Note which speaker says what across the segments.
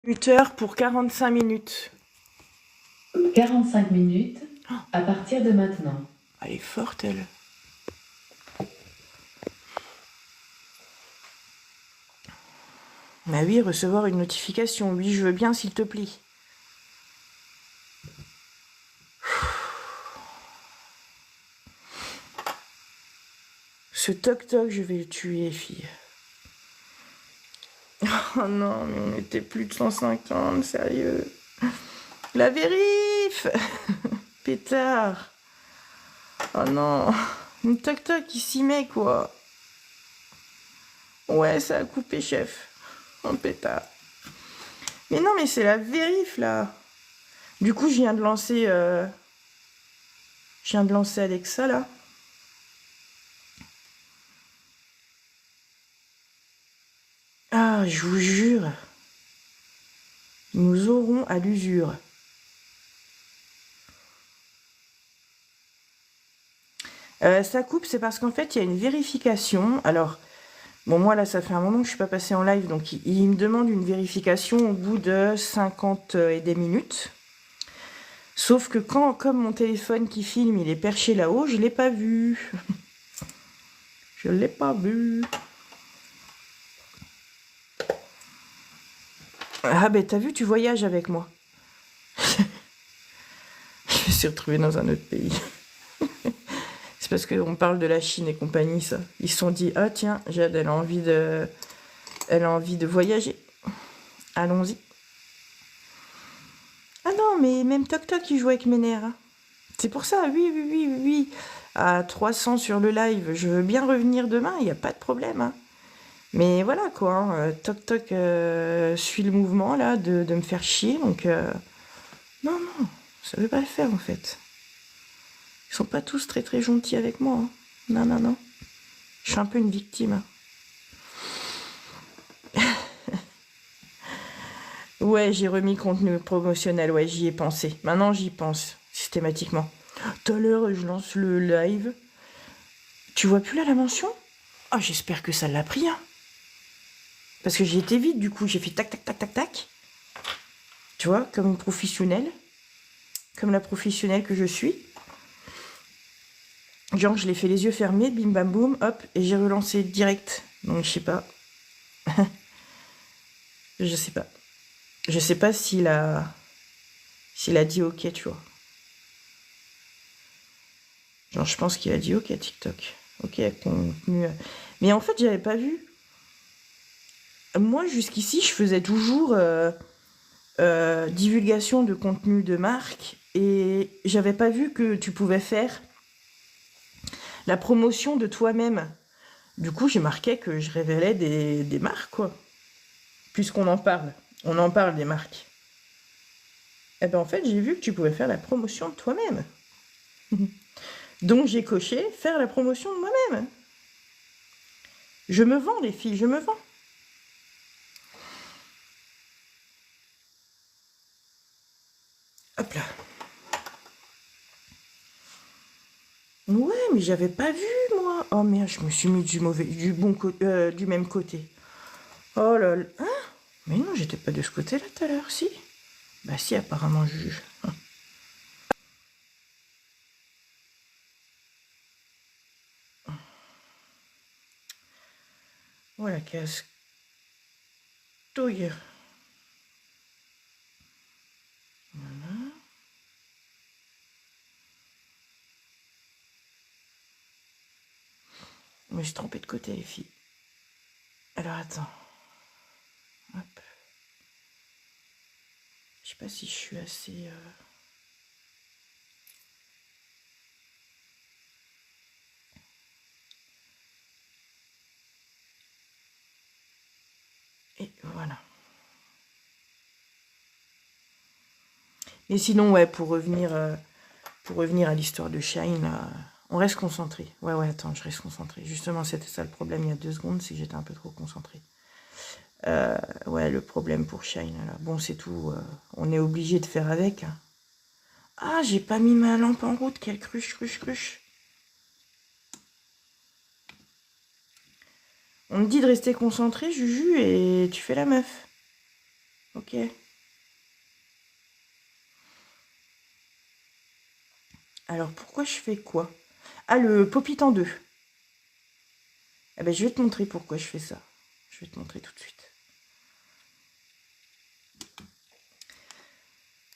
Speaker 1: 8 heures pour 45 minutes.
Speaker 2: 45 minutes à partir de maintenant.
Speaker 1: Elle est forte, elle. Bah oui, recevoir une notification. Oui, je veux bien, s'il te plaît. Ce toc-toc, je vais le tuer, fille. Oh non, mais on était plus de 150, sérieux. La vérif. Pétard. Oh non. Une toc-toc qui s'y met, quoi. Ouais, ça a coupé, chef. Un pétard. Mais non, mais c'est la vérif, là. Du coup, je viens de lancer Alexa, là. Ah, je vous jure. Nous aurons à l'usure. Ça coupe, c'est parce qu'en fait, il y a une vérification. Alors, bon, moi, là, ça fait un moment que je suis pas passée en live, donc il me demande une vérification au bout de 50 et des minutes. Sauf que comme mon téléphone qui filme, il est perché là-haut, je l'ai pas vu. Je l'ai pas vu. Ah, ben, t'as vu, tu voyages avec moi. Je me suis retrouvée dans un autre pays. C'est parce qu'on parle de la Chine et compagnie, ça. Ils se sont dit, ah tiens, Jade, elle a envie de voyager. Allons-y. Ah non, mais même Toc Toc, il joue avec mes nerfs. Hein. C'est pour ça, oui, oui, oui, oui, oui. À 300 sur le live, je veux bien revenir demain, il n'y a pas de problème. Hein. Mais voilà, quoi. Hein, Toc Toc suit le mouvement, là, de me faire chier. Donc, non, non, ça ne veut pas le faire, en fait. Ils sont pas tous très, très gentils avec moi. Hein. Non, non, non. Je suis un peu une victime. Ouais, j'ai remis contenu promotionnel, ouais, j'y ai pensé. Maintenant, j'y pense, systématiquement. Tout à l'heure, je lance le live. Tu vois plus là la mention? Ah, j'espère que ça l'a pris, hein. Parce que j'ai été vite, du coup, j'ai fait tac, tac, tac, tac, tac. Tu vois, comme une professionnelle. Comme la professionnelle que je suis. Genre, je l'ai fait les yeux fermés, bim bam boum, hop, et j'ai relancé direct. Donc, je sais pas. Je sais pas. Je sais pas s'il a dit ok, tu vois. Genre, je pense qu'il a dit ok, TikTok. Ok, contenu. Mais en fait, j'avais pas vu. Moi, jusqu'ici, je faisais toujours divulgation de contenu de marque et j'avais pas vu que tu pouvais faire la promotion de toi-même. Du coup, j'ai marqué que je révélais des marques, quoi. Puisqu'on en parle. On en parle des marques. Et ben en fait, j'ai vu que tu pouvais faire la promotion de toi-même. Donc j'ai coché faire la promotion de moi-même. Je me vends, les filles, je me vends. Hop là. Ouais, mais j'avais pas vu, moi. Oh merde, je me suis mis du même côté. Oh là là. Hein? Mais non, j'étais pas de ce côté-là tout à l'heure, si. Bah si, apparemment, juge. Voilà, casse. Touille. Voilà. Je me suis trompée de côté, les filles. Alors, attends. Hop. Je sais pas si je suis assez... Et voilà. Mais sinon, ouais, pour revenir à l'histoire de Shine, là, on reste concentré. Ouais, ouais, attends, je reste concentré. Justement, c'était ça le problème il y a 2 secondes, c'est que j'étais un peu trop concentré. Ouais, le problème pour Shine, là. Bon, c'est tout. On est obligé de faire avec. Hein. Ah, j'ai pas mis ma lampe en route. Quelle cruche, cruche, cruche. On me dit de rester concentré, Juju, et tu fais la meuf. Ok. Alors, pourquoi je fais quoi? Ah, le pop-it en deux. Eh ben, je vais te montrer pourquoi je fais ça. Je vais te montrer tout de suite.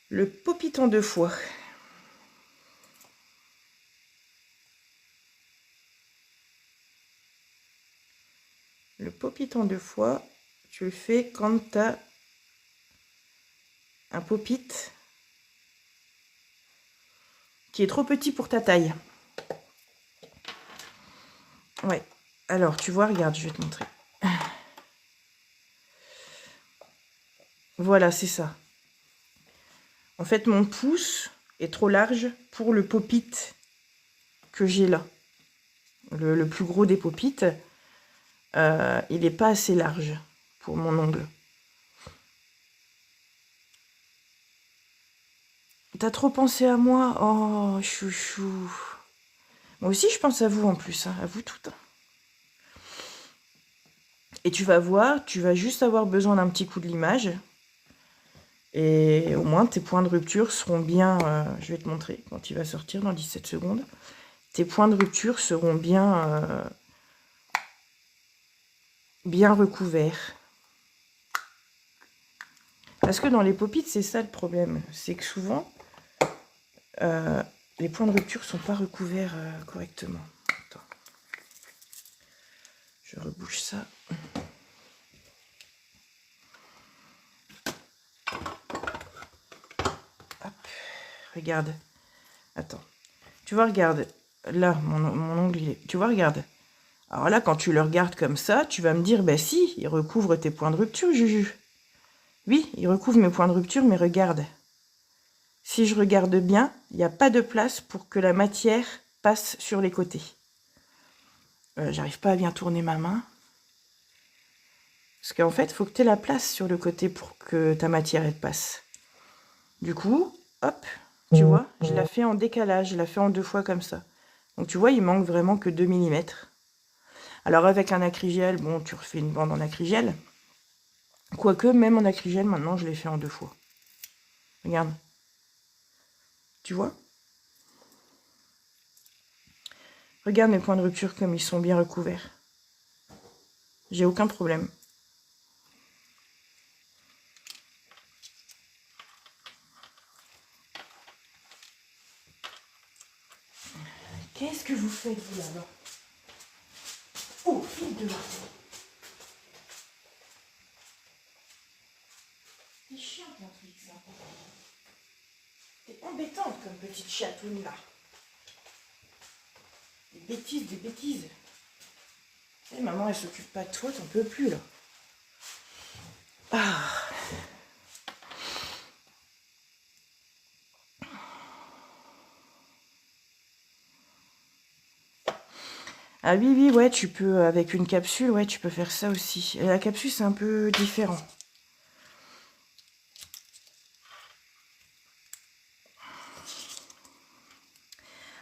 Speaker 1: Le pop-it en deux fois. Le pop-it en deux fois, tu le fais quand tu as un pop-it qui est trop petit pour ta taille. Ouais. Alors, tu vois, regarde, je vais te montrer. Voilà, c'est ça. En fait, mon pouce est trop large pour le pop-it que j'ai là. Le plus gros des pop-it, il n'est pas assez large pour mon ongle. T'as trop pensé à moi? Oh, chouchou. Moi aussi, je pense à vous en plus, hein, à vous toutes. Et tu vas voir, tu vas juste avoir besoin d'un petit coup de limage. Et au moins, tes points de rupture seront bien... je vais te montrer quand il va sortir dans 17 secondes. Tes points de rupture seront bien recouverts. Parce que dans les pop-it, c'est ça le problème. C'est que souvent, les points de rupture ne sont pas recouverts correctement. Attends. Je rebouche ça. Hop. Regarde. Attends. Tu vois, regarde. Là, mon ongle, il est... Tu vois, regarde. Alors là, quand tu le regardes comme ça, tu vas me dire, bah si, il recouvre tes points de rupture, Juju. Oui, il recouvre mes points de rupture, mais regarde. Si je regarde bien, il n'y a pas de place pour que la matière passe sur les côtés. J'arrive pas à bien tourner ma main. Parce qu'en fait, il faut que tu aies la place sur le côté pour que ta matière elle passe. Du coup, hop, tu vois, je la fais en décalage, je la fais en deux fois comme ça. Donc tu vois, il manque vraiment que 2 mm. Alors avec un akrygel, bon, tu refais une bande en akrygel. Quoique, même en akrygel, maintenant, je l'ai fait en deux fois. Regarde. Tu vois? Regarde mes points de rupture comme ils sont bien recouverts. J'ai aucun problème. Qu'est-ce que vous faites, vous, là-bas? Oh, fille de... C'est chiant, ton truc, ça. T'es embêtante comme petite chatoune, là. Des bêtises, des bêtises. Et maman, elle s'occupe pas de toi, t'en peux plus, là. Ah. Ah oui, oui, ouais, tu peux, avec une capsule, ouais, tu peux faire ça aussi. La capsule, c'est un peu différent.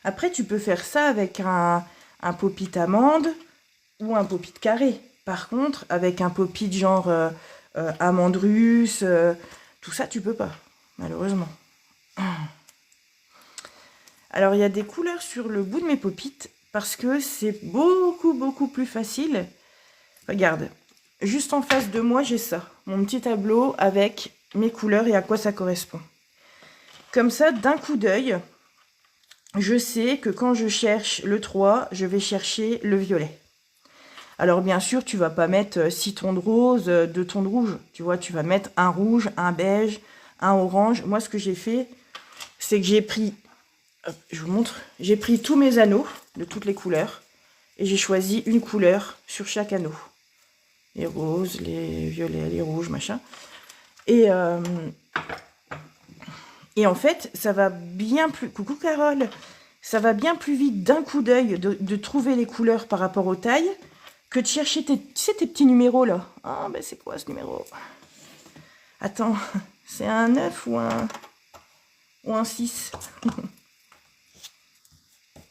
Speaker 1: Après, tu peux faire ça avec un pop-it amande ou un pop-it carré. Par contre, avec un pop-it genre amande russe, tout ça, tu peux pas, malheureusement. Alors, il y a des couleurs sur le bout de mes pop-it parce que c'est beaucoup, beaucoup plus facile. Regarde, juste en face de moi, j'ai ça. Mon petit tableau avec mes couleurs et à quoi ça correspond. Comme ça, d'un coup d'œil, je sais que quand je cherche le 3, je vais chercher le violet. Alors bien sûr, tu vas pas mettre 6 tons de rose, 2 tons de rouge. Tu vois, tu vas mettre un rouge, un beige, un orange. Moi, ce que j'ai fait, c'est que j'ai pris... je vous montre. J'ai pris tous mes anneaux de toutes les couleurs. Et j'ai choisi une couleur sur chaque anneau. Les roses, les violets, les rouges, machin. Et en fait, ça va bien plus... Coucou Carole. Ça va bien plus vite d'un coup d'œil de trouver les couleurs par rapport aux tailles que de chercher tes petits numéros là. Ah, ben c'est quoi ce numéro? Attends, c'est un 9 ou un 6?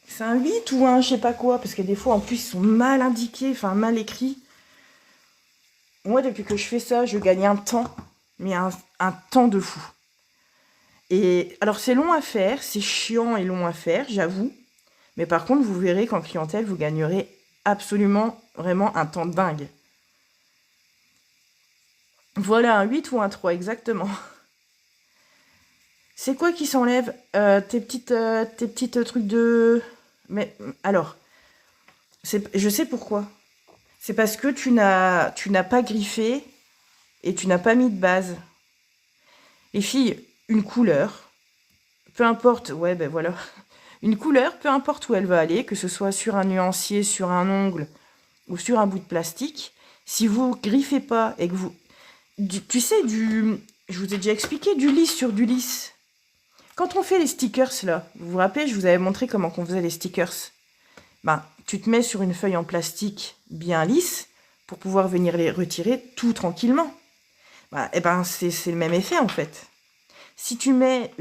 Speaker 1: C'est un 8 ou un je sais pas quoi? Parce que des fois, en plus, ils sont mal indiqués, enfin mal écrits. Moi, depuis que je fais ça, je gagne un temps. mais un temps de fou. Et alors, c'est long à faire, c'est chiant et long à faire, j'avoue. Mais par contre, vous verrez qu'en clientèle, vous gagnerez absolument, vraiment un temps de dingue. Voilà, un 8 ou un 3, exactement. C'est quoi qui s'enlève tes petites trucs de... Mais alors, je sais pourquoi. C'est parce que tu n'as pas griffé et tu n'as pas mis de base. Les filles, une couleur, peu importe, ouais, ben voilà. Une couleur, peu importe où elle va aller, que ce soit sur un nuancier, sur un ongle ou sur un bout de plastique, si vous griffez pas et que vous... tu sais, je vous ai déjà expliqué, du lisse sur du lisse. Quand on fait les stickers, là, vous vous rappelez, je vous avais montré comment on faisait les stickers. Ben, tu te mets sur une feuille en plastique bien lisse pour pouvoir venir les retirer tout tranquillement. Ben, et ben, c'est le même effet, en fait. Si tu mets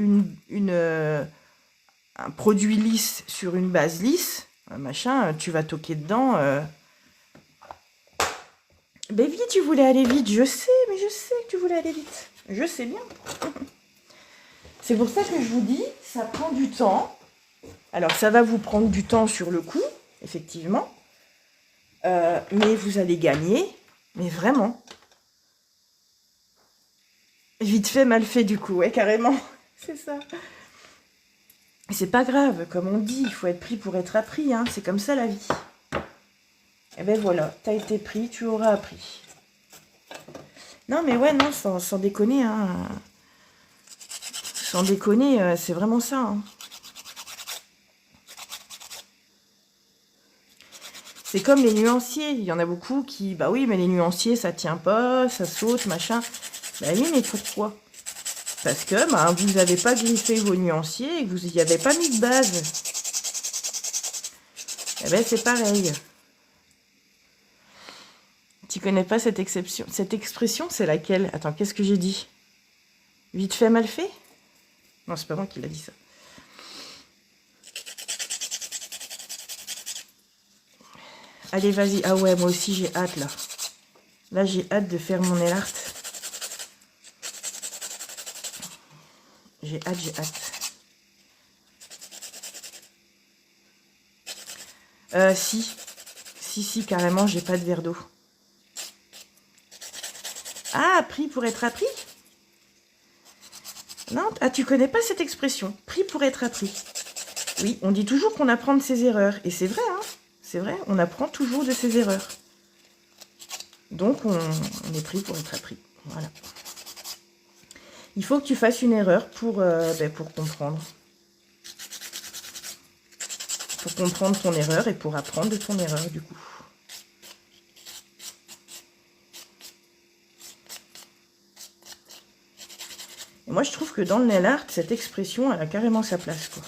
Speaker 1: un produit lisse sur une base lisse, machin, tu vas toquer dedans. Baby, tu voulais aller vite, je sais, mais je sais que tu voulais aller vite. Je sais bien. C'est pour ça que je vous dis, ça prend du temps. Alors, ça va vous prendre du temps sur le coup, effectivement. Mais vous allez gagner, mais vraiment. Vite fait, mal fait, du coup, ouais, carrément. C'est ça. C'est pas grave, comme on dit, il faut être pris pour être appris, hein. C'est comme ça la vie. Et ben voilà, t'as été pris, tu auras appris. Non, mais ouais, non, sans déconner, hein. Sans déconner, c'est vraiment ça, hein. C'est comme les nuanciers. Il y en a beaucoup qui... Bah oui, mais les nuanciers, ça tient pas, ça saute, machin. Bah oui, mais pourquoi? Parce que bah, vous n'avez pas griffé vos nuanciers et que vous n'y avez pas mis de base. Eh ben, c'est pareil. Tu connais pas cette exception? Cette expression, c'est laquelle? Attends, qu'est-ce que j'ai dit? Vite fait, mal fait? Non, c'est pas moi qui l'a dit ça. Allez, vas-y. Ah ouais, moi aussi, j'ai hâte, là. Là, j'ai hâte de faire mon nail art. J'ai hâte, j'ai hâte. Si, carrément, j'ai pas de verre d'eau. Ah, pris pour être appris? Non, ah, tu connais pas cette expression? Pris pour être appris. Oui, on dit toujours qu'on apprend de ses erreurs. Et c'est vrai, hein? C'est vrai, on apprend toujours de ses erreurs. Donc, on est pris pour être appris. Voilà. Il faut que tu fasses une erreur pour comprendre. Pour comprendre ton erreur et pour apprendre de ton erreur, du coup. Et moi, je trouve que dans le nail art, cette expression, elle a carrément sa place, quoi.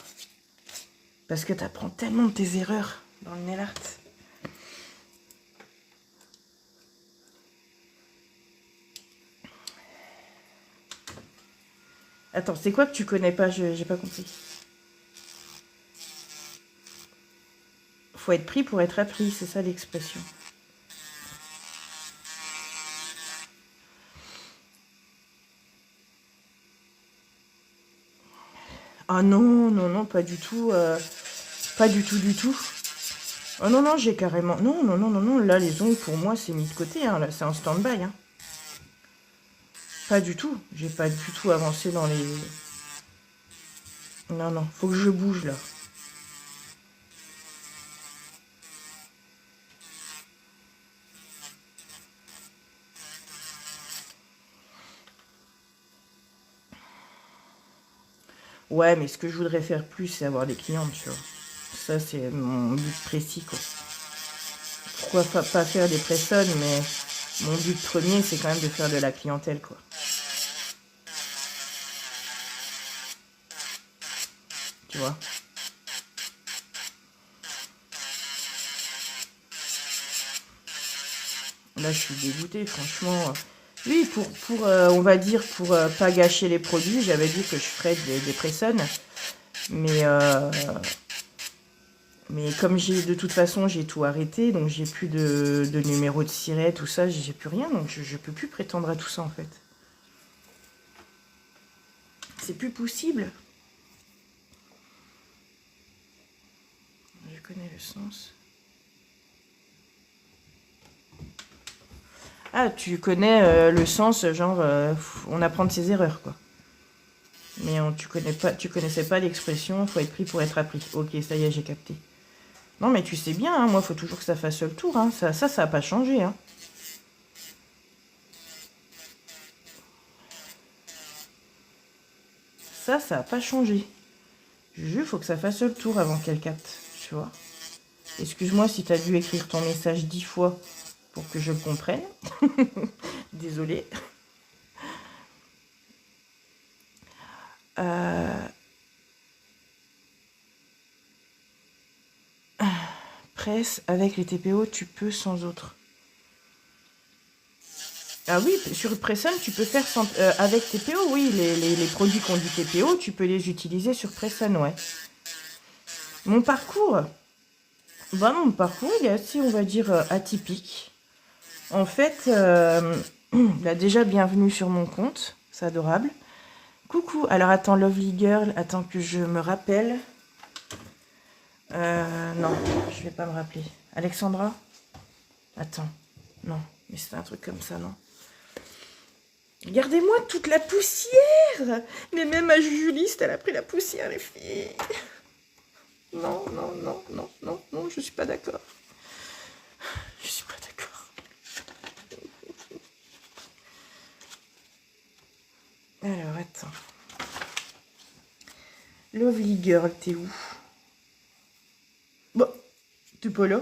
Speaker 1: Parce que tu apprends tellement de tes erreurs dans le nail art. Attends, c'est quoi que tu connais pas? J'ai pas compris. Faut être pris pour être appris, c'est ça l'expression. Ah non, non, non, pas du tout. Pas du tout, du tout. Oh non, non, j'ai carrément... Non, non, non, non, non. Là, les ongles, pour moi, c'est mis de côté. Hein. Là, c'est en stand-by. Hein. Pas du tout. J'ai pas du tout avancé dans les... Non, non. Faut que je bouge, là. Ouais, mais ce que je voudrais faire plus, c'est avoir des clientes, tu vois. Ça, c'est mon but précis, quoi. Pourquoi pas faire des pressons, mais mon but premier, c'est quand même de faire de la clientèle, quoi. Tu vois. Là, je suis dégoûtée, franchement. Oui, on va dire, pour pas gâcher les produits, j'avais dit que je ferais des pressons. Mais comme de toute façon, j'ai tout arrêté, donc j'ai plus de numéro de siret, tout ça, j'ai plus rien, donc je peux plus prétendre à tout ça, en fait. C'est plus possible. Je connais le sens. Ah, tu connais le sens, genre, on apprend de ses erreurs, quoi. Mais tu connaissais pas l'expression, faut être pris pour être appris. Ok, ça y est, j'ai capté. Non, mais tu sais bien, hein, moi, faut toujours que ça fasse le tour. Hein. Ça a pas changé. Hein. Ça a pas changé. Juju, faut que ça fasse le tour avant qu'elle capte, tu vois. Excuse-moi si t'as dû écrire ton message 10 fois pour que je le comprenne. Désolée. Presse, avec les TPO, tu peux sans autre. Ah oui, sur Presson, tu peux faire avec TPO, oui. Les produits qui ont du TPO, tu peux les utiliser sur Presson, ouais. Mon parcours, il est assez, on va dire, atypique. En fait, là, déjà, bienvenue sur mon compte. C'est adorable. Coucou. Alors, attends, Lovely Girl. Attends que je me rappelle. Non, je vais pas me rappeler. Alexandra? Attends. Non, mais c'est un truc comme ça, non? Regardez-moi toute la poussière! Mais même ma Jujuliste, elle a pris la poussière, les filles. Non, non, non, non, non, non, je suis pas d'accord. Je suis pas d'accord. Alors, attends. Lovely Girl, t'es où? Bon, t'es pas là?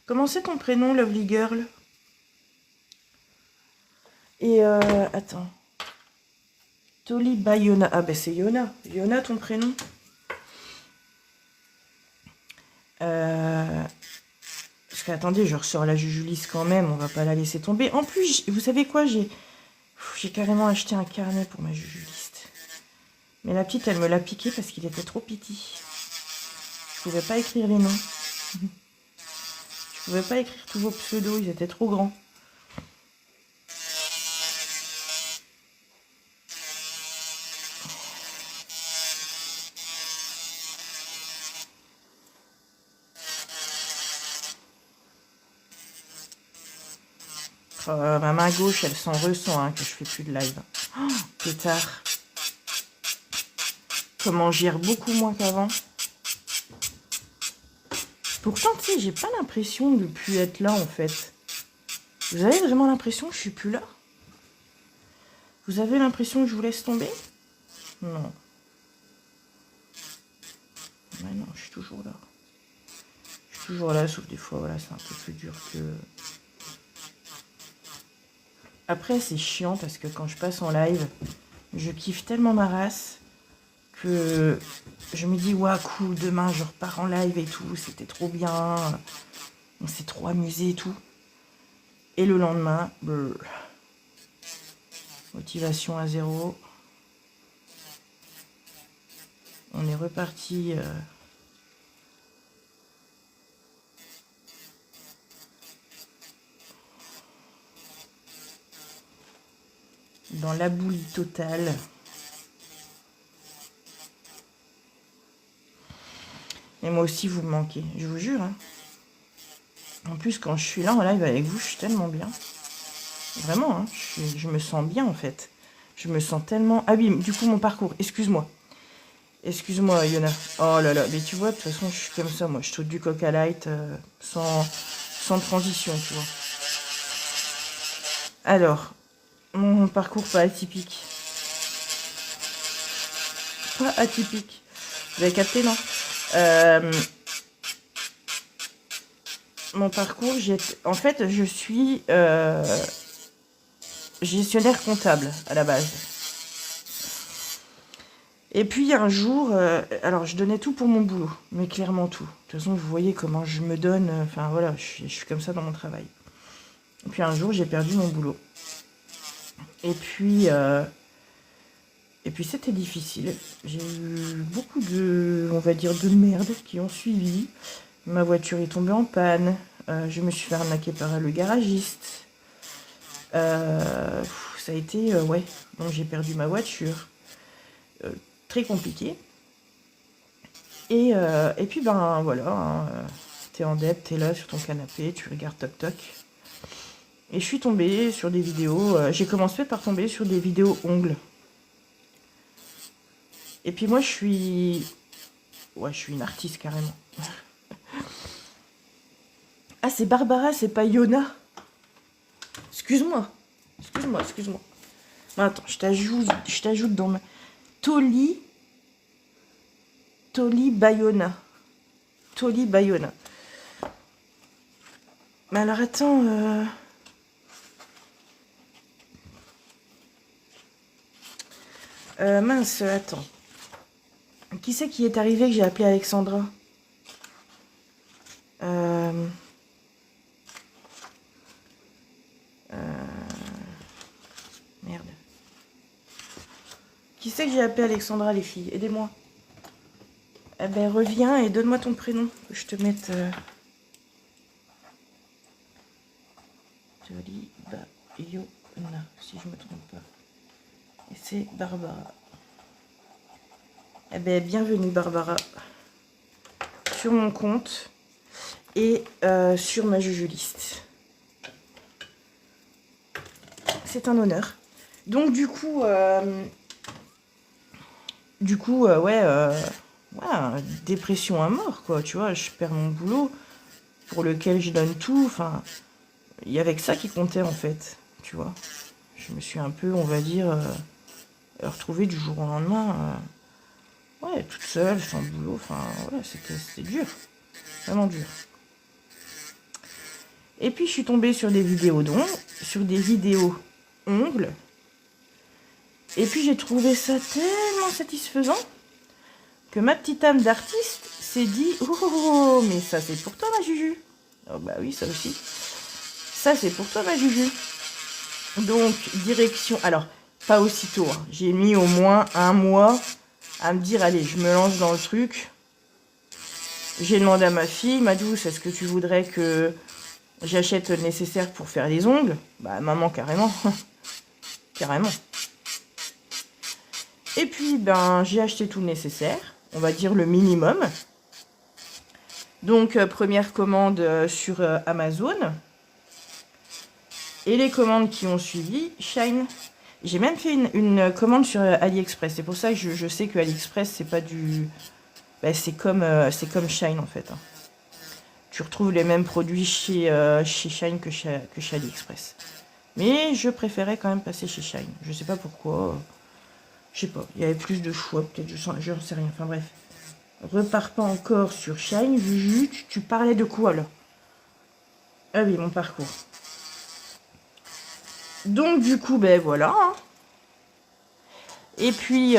Speaker 1: Comment c'est ton prénom, Lovely Girl? Et attends. Toliba Yona. Ah ben c'est Yona. Yona ton prénom? Parce que attendez, je ressors la Jujulisse quand même, on va pas la laisser tomber. En plus, vous savez quoi, j'ai carrément acheté un carnet pour ma Jujuliste. Mais la petite, elle me l'a piqué parce qu'il était trop petit. Je pouvais pas écrire les noms. Je pouvais pas écrire tous vos pseudos, ils étaient trop grands. Ma main gauche, elle s'en ressent hein, que je fais plus de live. Oh, pétard. Comment je gère beaucoup moins qu'avant. Pourtant, tu sais, j'ai pas l'impression de plus être là, en fait. Vous avez vraiment l'impression que je suis plus là? Vous avez l'impression que je vous laisse tomber? Non. Mais non, je suis toujours là. Je suis toujours là, sauf des fois, voilà, c'est un peu plus dur que... Après, c'est chiant parce que quand je passe en live, je kiffe tellement ma race que je me dis, ouah, cool, demain je repars en live et tout, c'était trop bien, on s'est trop amusé et tout. Et le lendemain, brrr, motivation à zéro. On est reparti. Dans l'aboulie totale. Et moi aussi, vous me manquez, je vous jure. Hein. En plus, quand je suis là en live avec vous, je suis tellement bien. Vraiment, hein, je me sens bien en fait. Je me sens tellement... Ah oui, du coup, mon parcours, excuse-moi. Excuse-moi, Yona. Oh là là, mais tu vois, de toute façon, je suis comme ça, moi. Je saute du Coca Light sans transition, tu vois. Alors, mon parcours pas atypique. Pas atypique. Vous avez capté, non? Mon parcours, en fait, je suis gestionnaire comptable à la base. Et puis un jour, alors je donnais tout pour mon boulot, mais clairement tout. De toute façon, vous voyez comment je me donne, enfin voilà, je suis comme ça dans mon travail. Et puis un jour, j'ai perdu mon boulot. Et puis c'était difficile. J'ai eu beaucoup de, on va dire, de merde qui ont suivi. Ma voiture est tombée en panne. Je me suis fait arnaquer par le garagiste. Ça a été, ouais, donc j'ai perdu ma voiture. Très compliqué. Et puis, ben voilà, hein, t'es en dette, t'es là sur ton canapé, tu regardes Toc Toc. Et je suis tombée sur des vidéos, j'ai commencé par tomber sur des vidéos ongles. Et puis moi, je suis une artiste carrément. Ah, c'est Barbara, c'est pas Yona. Excuse-moi. Non, attends, je t'ajoute dans ma... Toli Bayona. Mais alors, attends... mince, attends. Qui c'est qui est arrivé que j'ai appelé Alexandra? Merde. Qui c'est que j'ai appelé Alexandra, les filles? Aidez-moi. Eh ben, reviens et donne-moi ton prénom. Que je te mette... Toli Bayona, si je me trompe pas. Et c'est Barbara. Eh bien, bienvenue Barbara sur mon compte et sur ma Jujuliste. C'est un honneur. Donc du coup, ouais, dépression à mort, quoi. Tu vois, je perds mon boulot pour lequel je donne tout. Enfin, il y avait que ça qui comptait en fait, tu vois. Je me suis un peu, on va dire, retrouvée du jour au lendemain. Ouais, toute seule, sans boulot, enfin, ouais, c'était dur. Vraiment dur. Et puis, je suis tombée sur des vidéos ongles. Et puis, j'ai trouvé ça tellement satisfaisant que ma petite âme d'artiste s'est dit « Oh, mais ça, c'est pour toi, ma Juju !» Oh, bah oui, ça aussi. Ça, c'est pour toi, ma Juju. Donc, direction... Alors, pas aussitôt. Hein. J'ai mis au moins 1 mois... à me dire, allez, je me lance dans le truc. J'ai demandé à ma fille, ma douce, est-ce que tu voudrais que j'achète le nécessaire pour faire les ongles? Bah, maman, carrément. Carrément. Et puis, ben, j'ai acheté tout le nécessaire. On va dire le minimum. Donc, première commande sur Amazon. Et les commandes qui ont suivi, Shine. J'ai même fait une commande sur AliExpress. C'est pour ça que je sais que AliExpress, c'est pas du... Ben, c'est comme Shine, en fait. Hein. Tu retrouves les mêmes produits chez Shine que chez AliExpress. Mais je préférais quand même passer chez Shine. Je sais pas pourquoi. Je sais pas. Il y avait plus de choix. Peut-être, je n'en sais rien. Enfin, bref. Repars pas encore sur Shine. Juju, tu parlais de quoi, là? Ah oui, mon parcours. Donc du coup, ben voilà. Hein. Et puis,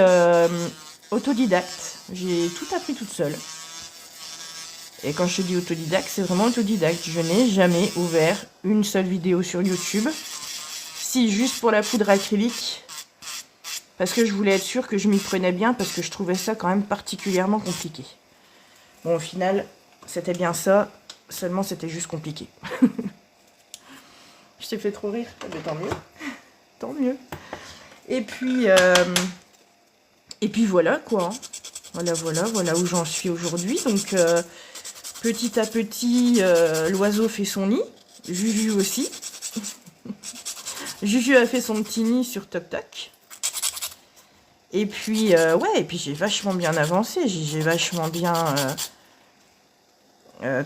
Speaker 1: autodidacte. J'ai tout appris toute seule. Et quand je te dis autodidacte, c'est vraiment autodidacte. Je n'ai jamais ouvert une seule vidéo sur YouTube. Si, juste pour la poudre acrylique. Parce que je voulais être sûre que je m'y prenais bien. Parce que je trouvais ça quand même particulièrement compliqué. Bon, au final, c'était bien ça. Seulement, c'était juste compliqué. Je t'ai fait trop rire. Mais tant mieux. Tant mieux. Et puis voilà quoi. Voilà où j'en suis aujourd'hui. Donc petit à petit, l'oiseau fait son nid. Juju aussi. Juju a fait son petit nid sur Toc Toc. Et puis ouais, et puis j'ai vachement bien avancé. J'ai vachement bien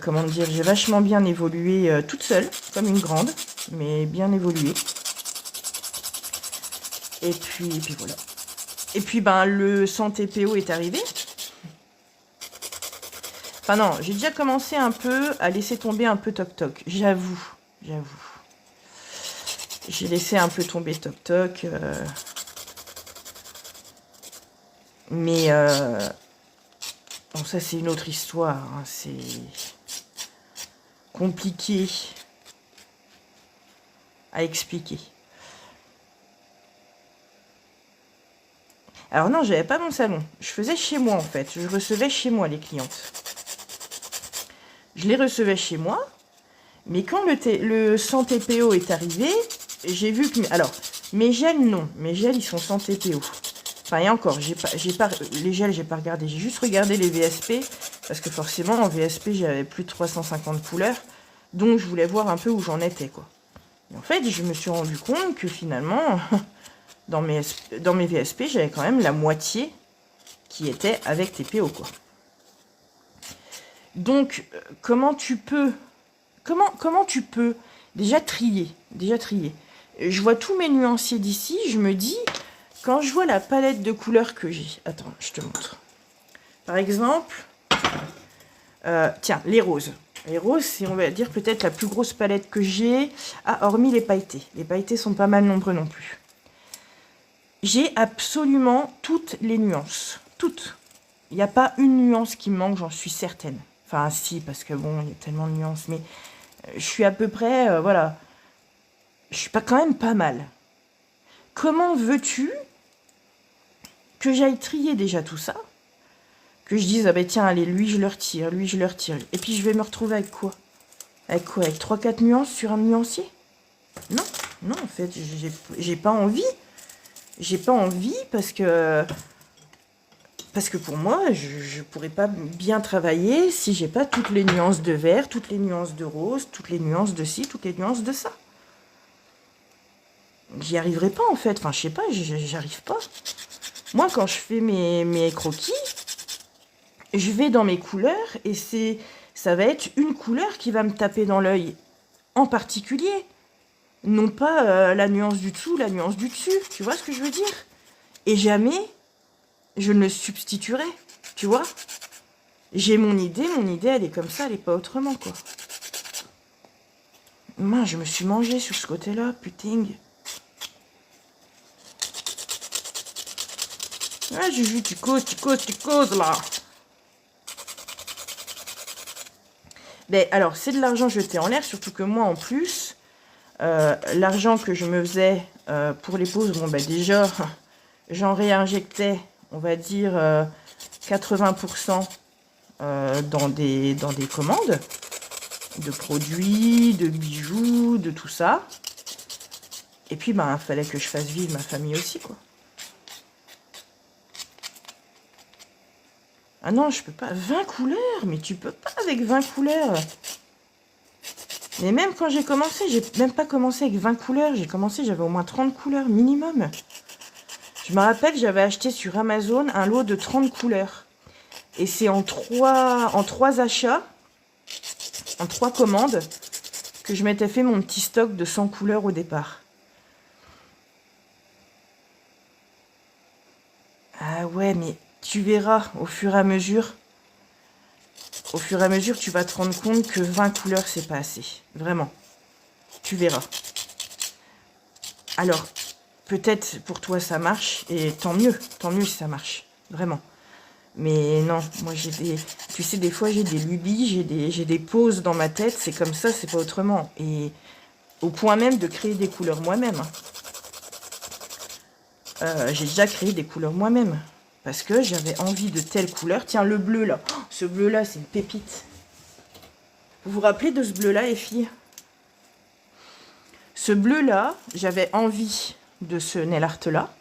Speaker 1: comment dire, j'ai vachement bien évolué toute seule, comme une grande, mais bien évolué. Et puis voilà. Et puis ben le 100 TPO est arrivé. Enfin non, j'ai déjà commencé un peu à laisser tomber un peu Toc Toc. J'avoue. J'ai laissé un peu tomber Toc Toc. Mais bon, ça c'est une autre histoire. Hein. C'est compliqué à expliquer. Alors non, j'avais pas mon salon. Je faisais chez moi en fait. Je recevais chez moi les clientes. Je les recevais chez moi. Mais quand le 100 TPO est arrivé, j'ai vu que... Alors, mes gels, non. Mes gels, ils sont sans TPO. Enfin, et encore, les gels, j'ai pas regardé. J'ai juste regardé les VSP. Parce que forcément, en VSP, j'avais plus de 350 couleurs. Donc, je voulais voir un peu où j'en étais, quoi. Et en fait, je me suis rendu compte que finalement, dans mes VSP, j'avais quand même la moitié qui était avec TPO, quoi. Donc, comment tu peux déjà trier, Je vois tous mes nuanciers d'ici, je me dis, quand je vois la palette de couleurs que j'ai, attends, je te montre. Par exemple, tiens, les roses. Les roses, c'est, on va dire, peut-être la plus grosse palette que j'ai. Ah, hormis les pailletés. Les pailletés sont pas mal nombreux non plus. J'ai absolument toutes les nuances. Toutes. Il n'y a pas une nuance qui me manque, j'en suis certaine. Enfin, si, parce que bon, il y a tellement de nuances. Mais je suis à peu près, voilà. Je suis pas quand même pas mal. Comment veux-tu que j'aille trier déjà tout ça? Que je dise, ah ben tiens, allez, lui je le retire, lui je le retire. Et puis je vais me retrouver avec quoi? Avec quoi? Avec 3-4 nuances sur un nuancier? Non, non, en fait, j'ai pas envie. J'ai pas envie parce que pour moi, je pourrais pas bien travailler si j'ai pas toutes les nuances de vert, toutes les nuances de rose, toutes les nuances de ci, toutes les nuances de ça. J'y arriverai pas en fait. Enfin, je sais pas, j'arrive pas. Moi, quand je fais mes croquis, je vais dans mes couleurs et ça va être une couleur qui va me taper dans l'œil en particulier. Non pas la nuance du dessous, la nuance du dessus. Tu vois ce que je veux dire? Et jamais je ne le substituerai. Tu vois? J'ai mon idée elle est comme ça, elle est pas autrement, quoi. Mince, je me suis mangée sur ce côté-là, putain. Ah, Juju, tu causes, là. Ben, alors, c'est de l'argent jeté en l'air, surtout que moi, en plus, l'argent que je me faisais pour les pauses, bon, ben déjà, j'en réinjectais, on va dire, 80% dans des commandes de produits, de bijoux, de tout ça. Et puis, ben, il fallait que je fasse vivre ma famille aussi, quoi. Ah non, je peux pas. 20 couleurs? Mais tu peux pas avec 20 couleurs. Mais même quand j'ai commencé, j'ai même pas commencé avec 20 couleurs. J'ai commencé, j'avais au moins 30 couleurs minimum. Je me rappelle, j'avais acheté sur Amazon un lot de 30 couleurs. Et c'est en trois achats, en 3 commandes, que je m'étais fait mon petit stock de 100 couleurs au départ. Ah ouais, mais tu verras au fur et à mesure. Au fur et à mesure, tu vas te rendre compte que 20 couleurs, c'est pas assez. Vraiment. Tu verras. Alors, peut-être pour toi, ça marche. Et tant mieux si ça marche. Vraiment. Mais non, moi, tu sais, des fois, j'ai des lubies, j'ai des pauses dans ma tête. C'est comme ça, c'est pas autrement. Et au point même de créer des couleurs moi-même. J'ai déjà créé des couleurs moi-même. Parce que j'avais envie de telle couleur. Tiens, le bleu, là. Oh, ce bleu-là, c'est une pépite. Vous vous rappelez de ce bleu-là, les filles? Ce bleu-là, j'avais envie de ce nail art-là.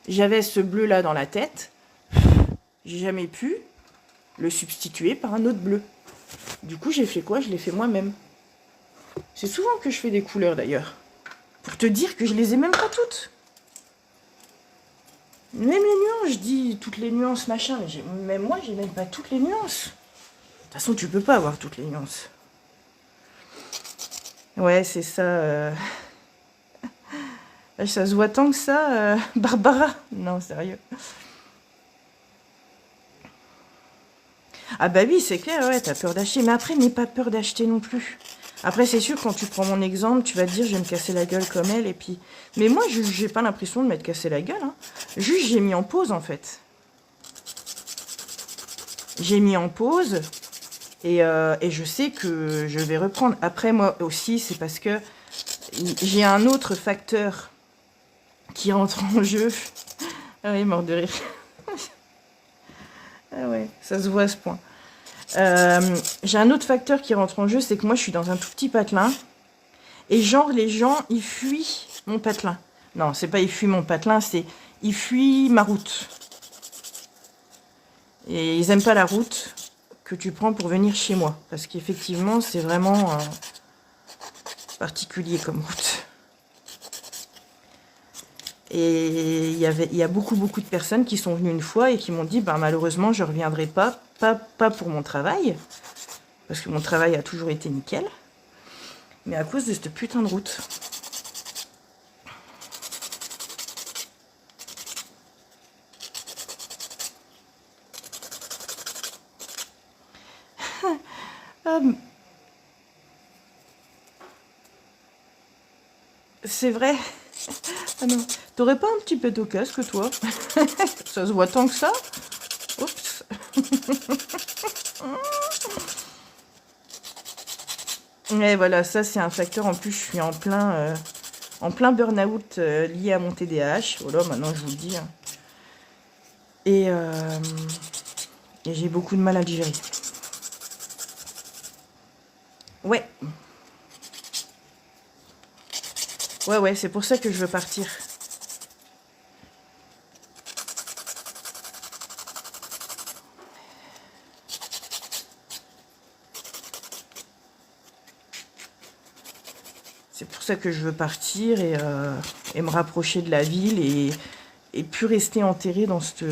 Speaker 1: J'avais ce bleu-là dans la tête. J'ai jamais pu le substituer par un autre bleu. Du coup, j'ai fait quoi? Je l'ai fait moi-même. C'est souvent que je fais des couleurs, d'ailleurs. Pour te dire que je les ai même pas toutes. Même les nuances, je dis toutes les nuances, machin. Mais même moi, j'ai même pas toutes les nuances. De toute façon, tu peux pas avoir toutes les nuances. Ouais, c'est ça. Ça se voit tant que ça, Barbara. Non, sérieux. Ah bah oui, c'est clair, ouais, t'as peur d'acheter. Mais après, n'aie pas peur d'acheter non plus. Après, c'est sûr, quand tu prends mon exemple, tu vas te dire, je vais me casser la gueule comme elle, et puis... Mais moi, j'ai pas l'impression de m'être cassé la gueule, hein. Juste, j'ai mis en pause, en fait. J'ai mis en pause, et je sais que je vais reprendre. Après, moi aussi, c'est parce que j'ai un autre facteur qui rentre en jeu. Ah oui, mort de rire. Ah ouais, ça se voit à ce point. J'ai un autre facteur qui rentre en jeu, c'est que moi, je suis dans un tout petit patelin. Et genre, les gens, ils fuient mon patelin. Non, c'est pas ils fuient mon patelin, c'est ils fuient ma route. Et ils aiment pas la route que tu prends pour venir chez moi. Parce qu'effectivement, c'est vraiment particulier comme route. Et il y a beaucoup de personnes qui sont venues une fois et qui m'ont dit, bah, malheureusement, je ne reviendrai pas pour mon travail, parce que mon travail a toujours été nickel, mais à cause de cette putain de route. C'est vrai. Ah non, t'aurais pas un petit pet au casque, toi? Ça se voit tant que ça? Oups. Et voilà, ça c'est un facteur. En plus, je suis en plein burn-out lié à mon TDAH. Voilà, maintenant je vous le dis. Hein. Et j'ai beaucoup de mal à le gérer. Ouais. Ouais, c'est pour ça que je veux partir. C'est pour ça que je veux partir et me rapprocher de la ville et plus rester enterrée dans cette...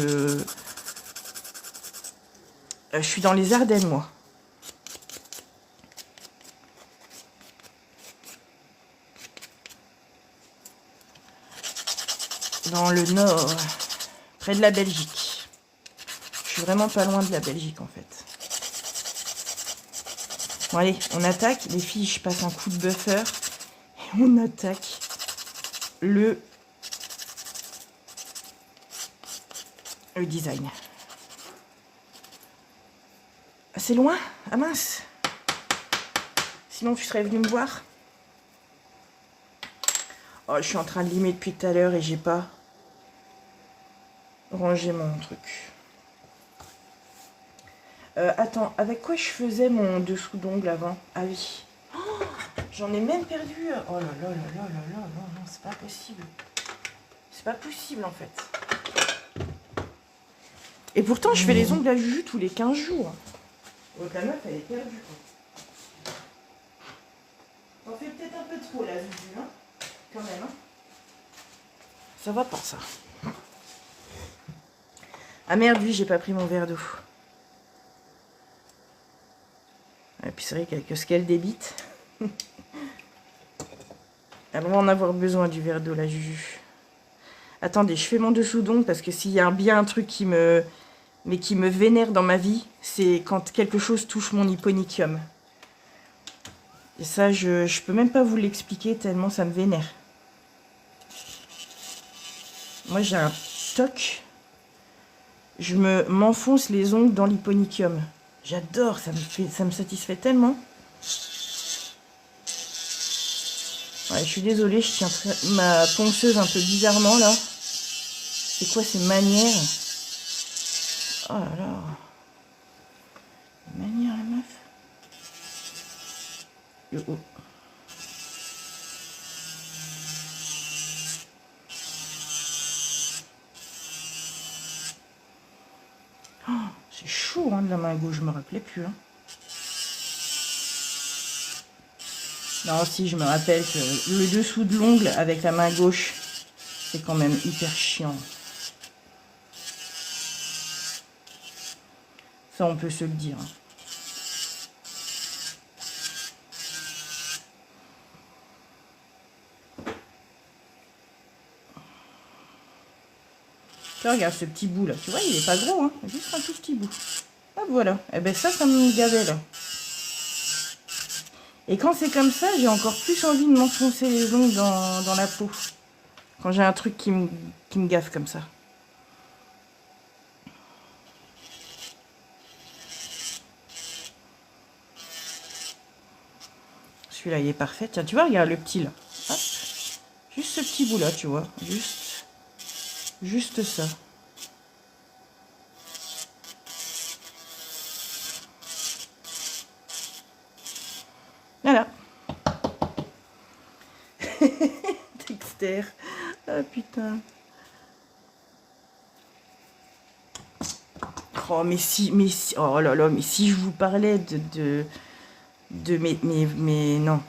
Speaker 1: je suis dans les Ardennes, moi. Dans le nord, près de la Belgique. Je suis vraiment pas loin de la Belgique, en fait. Bon, allez, on attaque. Les filles, je passe un coup de buffer. Et on attaque le design. C'est loin? Ah mince! Sinon, tu serais venu me voir? Oh, je suis en train de limer depuis tout à l'heure et j'ai pas rangé mon truc. Attends, avec quoi je faisais mon dessous d'ongle avant? Ah oui. Oh, j'en ai même perdu. Oh là là là là là là, non, c'est pas possible. C'est pas possible en fait. Et pourtant, je fais les ongles à Juju tous les 15 jours. Donc la meuf, elle est perdue quoi. T'en fais peut-être un peu trop là, Juju, hein? Quand même, hein? Ça va pas ça. Ah merde, oui, j'ai pas pris mon verre d'eau. Et puis c'est vrai qu'avec ce qu'elle débite, elle va en avoir besoin du verre d'eau, la Juju. Attendez, je fais mon dessous d'ongle parce que s'il y a bien un truc qui me vénère dans ma vie, c'est quand quelque chose touche mon hyponychium. Et ça, je peux même pas vous l'expliquer tellement ça me vénère. Moi, j'ai un toc. Je m'enfonce les ongles dans l'hyponychium. J'adore, ça me satisfait tellement. Ouais, je suis désolée, je tiens ma ponceuse un peu bizarrement là. C'est quoi ces manières? Oh là là. Manière la meuf. Oh. Oh, c'est chaud hein, de la main gauche, je me rappelais plus. Hein. Non, si, je me rappelle que le dessous de l'ongle avec la main gauche, c'est quand même hyper chiant. Ça, on peut se le dire. Là, regarde ce petit bout là. Tu vois, il est pas gros, hein. Juste un tout petit bout. Hop, voilà. Et ben ça me gavait là. Et quand c'est comme ça, j'ai encore plus envie de m'enfoncer les ongles dans la peau. Quand j'ai un truc qui me gaffe comme ça. Celui-là, il est parfait. Tiens, tu vois, regarde le petit là. Hop. Juste ce petit bout là, tu vois. Juste ça. Voilà. mystère. Ah putain. Oh mais si, oh là là, mais si je vous parlais de mes non.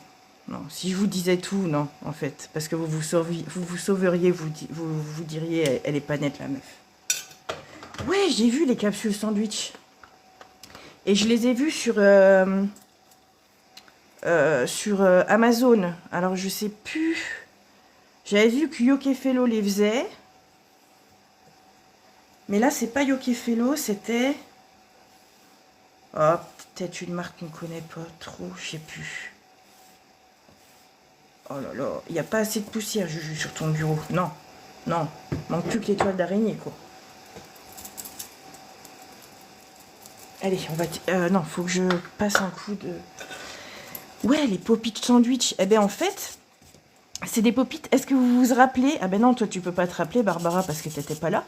Speaker 1: Non, si je vous disais tout, non, en fait. Parce que vous sauveriez, vous diriez, elle est pas nette, la meuf. Ouais, j'ai vu les capsules sandwich. Et je les ai vues sur Amazon. Alors, je sais plus. J'avais vu que Yokefello les faisait. Mais là, c'est pas Yokefello, c'était... Oh, peut-être une marque qu'on connaît pas trop, je sais plus. Oh là là, il n'y a pas assez de poussière, Juju, sur ton bureau. Non, non, manque plus que les toiles d'araignée, quoi. Allez, on va... non, faut que je passe un coup de... Ouais, les pop-it sandwich. Eh ben, en fait, c'est des pop-it. Est-ce que vous vous rappelez? Ah ben non, toi, tu peux pas te rappeler, Barbara, parce que t'étais pas là.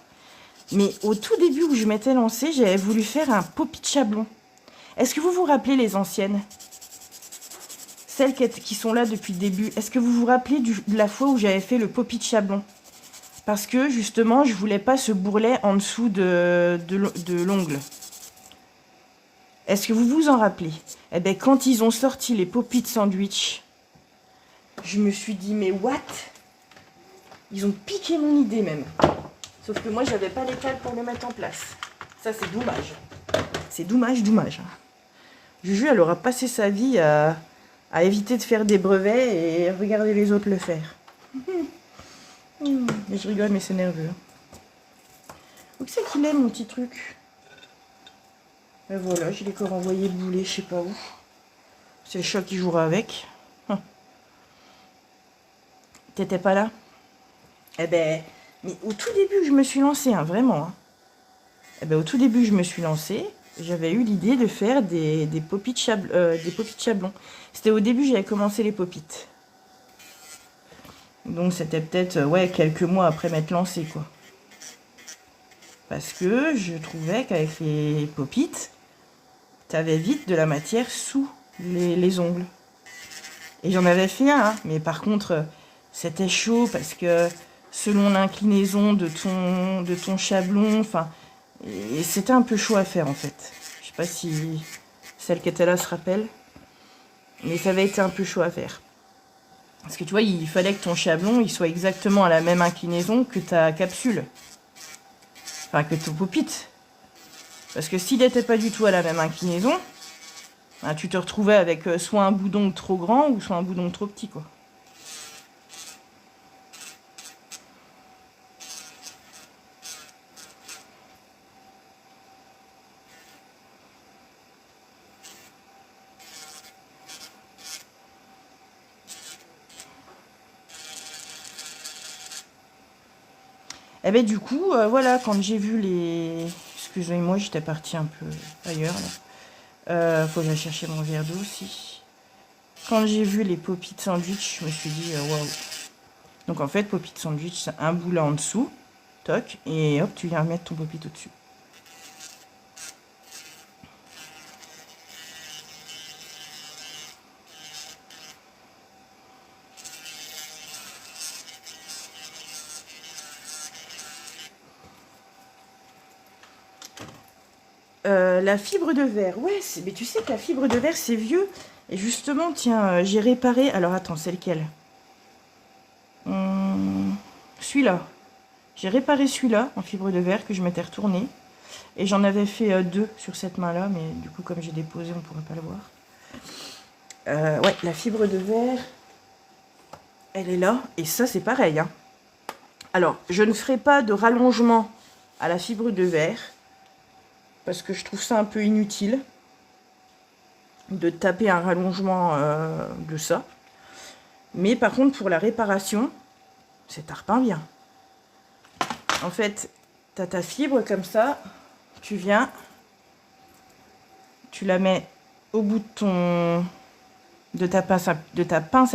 Speaker 1: Mais au tout début où je m'étais lancée, j'avais voulu faire un pop-it chablon. Est-ce que vous vous rappelez les anciennes? Celles qui sont là depuis le début. Est-ce que vous vous rappelez de la fois où j'avais fait le pop-it chablon? Parce que, justement, je voulais pas ce bourrelet en dessous de l'ongle. Est-ce que vous vous en rappelez? Eh bien, quand ils ont sorti les pop-it sandwich, je me suis dit, mais what? Ils ont piqué mon idée, même. Sauf que moi, j'avais pas l'étal pour le mettre en place. Ça, c'est dommage. C'est dommage, dommage. Juju, elle aura passé sa vie à éviter de faire des brevets et regarder les autres le faire. Mais je rigole, mais c'est nerveux. Où c'est qu'il est, mon petit truc? Et voilà, je l'ai encore envoyé bouler, je sais pas où. C'est le chat qui jouera avec. T'étais pas là? Eh ben, mais au tout début, je me suis lancée, hein, vraiment. Hein. Eh ben, au tout début, je me suis lancée. J'avais eu l'idée de faire des pop-it chablons. C'était au début, j'avais commencé les pop-it. Donc, c'était peut-être, ouais, quelques mois après m'être lancée, quoi. Parce que je trouvais qu'avec les pop-it, t'avais vite de la matière sous les ongles. Et j'en avais fait un, hein, mais par contre, c'était chaud parce que selon l'inclinaison de ton chablon, enfin, et c'était un peu chaud à faire en fait. Je sais pas si celle qui était là se rappelle, mais ça avait été un peu chaud à faire. Parce que tu vois, il fallait que ton chablon il soit exactement à la même inclinaison que ta capsule. Enfin, que ton pop-it. Parce que s'il n'était pas du tout à la même inclinaison, ben, tu te retrouvais avec soit un boudon trop grand ou soit un boudon trop petit, quoi. Et ben du coup, voilà, quand j'ai vu les... Excusez-moi, j'étais partie un peu ailleurs, là. Faut que j'aille chercher mon verre d'eau aussi. Quand j'ai vu les pop-it sandwich, je me suis dit, waouh. Donc en fait, pop-it sandwich, c'est un bout là en dessous, toc, et hop, tu viens mettre ton pop-it au-dessus. La fibre de verre, ouais, mais tu sais que la fibre de verre, c'est vieux. Et justement, tiens, j'ai réparé... Alors attends, c'est lequel? Celui-là. J'ai réparé celui-là en fibre de verre que je m'étais retourné. Et j'en avais fait deux sur cette main-là, mais du coup, comme j'ai déposé, on ne pourrait pas le voir. Ouais, la fibre de verre, elle est là. Et ça, c'est pareil. Hein. Alors, je ne ferai pas de rallongement à la fibre de verre. Parce que je trouve ça un peu inutile. De taper un rallongement de ça. Mais par contre, pour la réparation, c'est tarpin bien. En fait, tu as ta fibre comme ça. Tu viens. Tu la mets au bout de ta pince à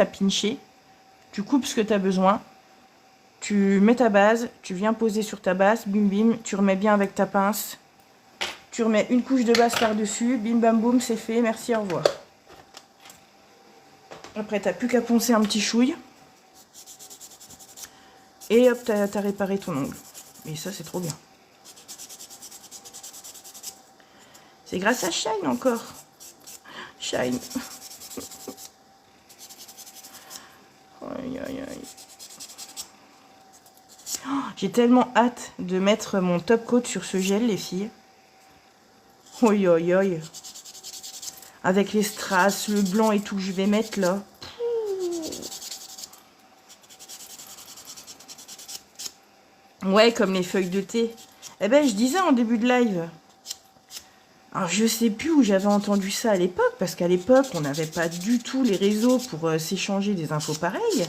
Speaker 1: pincher. Tu coupes ce que tu as besoin. Tu mets ta base. Tu viens poser sur ta base. Bim bim. Tu remets bien avec ta pince. Tu remets une couche de base par-dessus. Bim bam boum, c'est fait. Merci, au revoir. Après, tu n'as plus qu'à poncer un petit chouille. Et hop, t'as réparé ton ongle. Et ça, c'est trop bien. C'est grâce à Shine encore. Shine. Aïe, aïe, aïe. Oh, j'ai tellement hâte de mettre mon top coat sur ce gel, les filles. Oi, oi, oi. Avec les strass, le blanc et tout que je vais mettre là. Ouais, comme les feuilles de thé. Eh ben, je disais en début de live. Alors, je sais plus où j'avais entendu ça à l'époque, parce qu'à l'époque, on n'avait pas du tout les réseaux pour s'échanger des infos pareilles.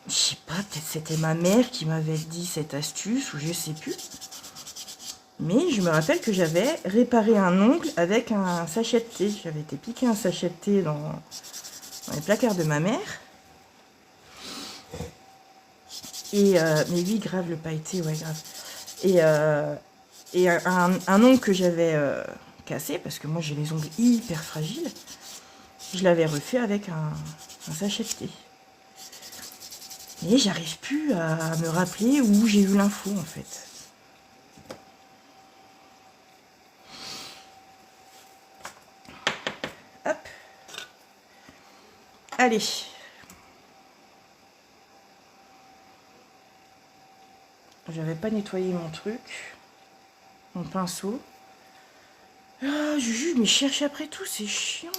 Speaker 1: Je sais pas, peut-être c'était ma mère qui m'avait dit cette astuce, ou je sais plus. Mais je me rappelle que j'avais réparé un ongle avec un sachet de thé. J'avais été piquer un sachet de thé dans les placards de ma mère. Et mais oui, grave, le pailleté, ouais, grave. Et un ongle que j'avais cassé, parce que moi j'ai les ongles hyper fragiles, je l'avais refait avec un sachet de thé. Et j'arrive plus à me rappeler où j'ai eu l'info en fait. Hop. Allez. J'avais pas nettoyé mon truc. Mon pinceau. Ah, Juju, mais cherche après tout, c'est chiant.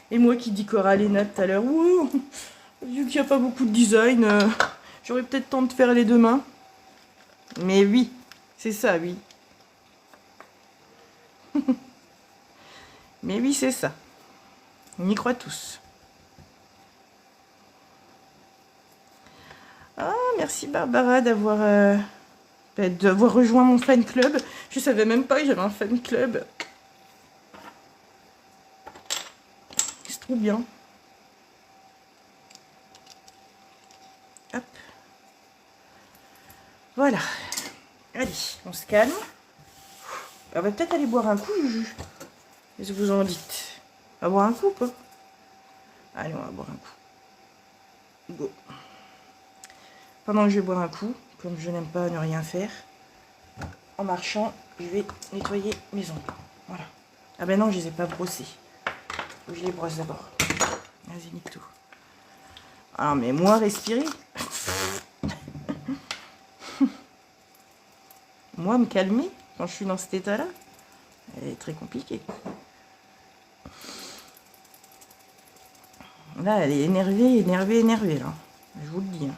Speaker 1: Et moi qui décorais les notes tout à l'heure. Ouh, vu qu'il n'y a pas beaucoup de design, j'aurais peut-être temps de faire les deux mains. Mais oui, c'est ça, oui. Mais oui, c'est ça. On y croit tous. Ah, merci Barbara d'avoir rejoint mon fan club. Je savais même pas que j'avais un fan club. C'est trop bien. Hop. Voilà. Allez, on se calme. On va peut-être aller boire un coup, Juju. Qu'est-ce que vous en dites? On va boire un coup, quoi. Allez, on va boire un coup. Go. Pendant que je vais boire un coup, comme je n'aime pas ne rien faire, en marchant, je vais nettoyer mes ongles. Voilà. Ah ben non, je les ai pas brossés. Faut que je les brosse d'abord. Vas-y, nique tout. Ah, mais moi, respirer. Moi, me calmer quand je suis dans cet état-là, elle est très compliquée. Là, elle est énervée, énervée, énervée, là. Je vous le dis. Hein.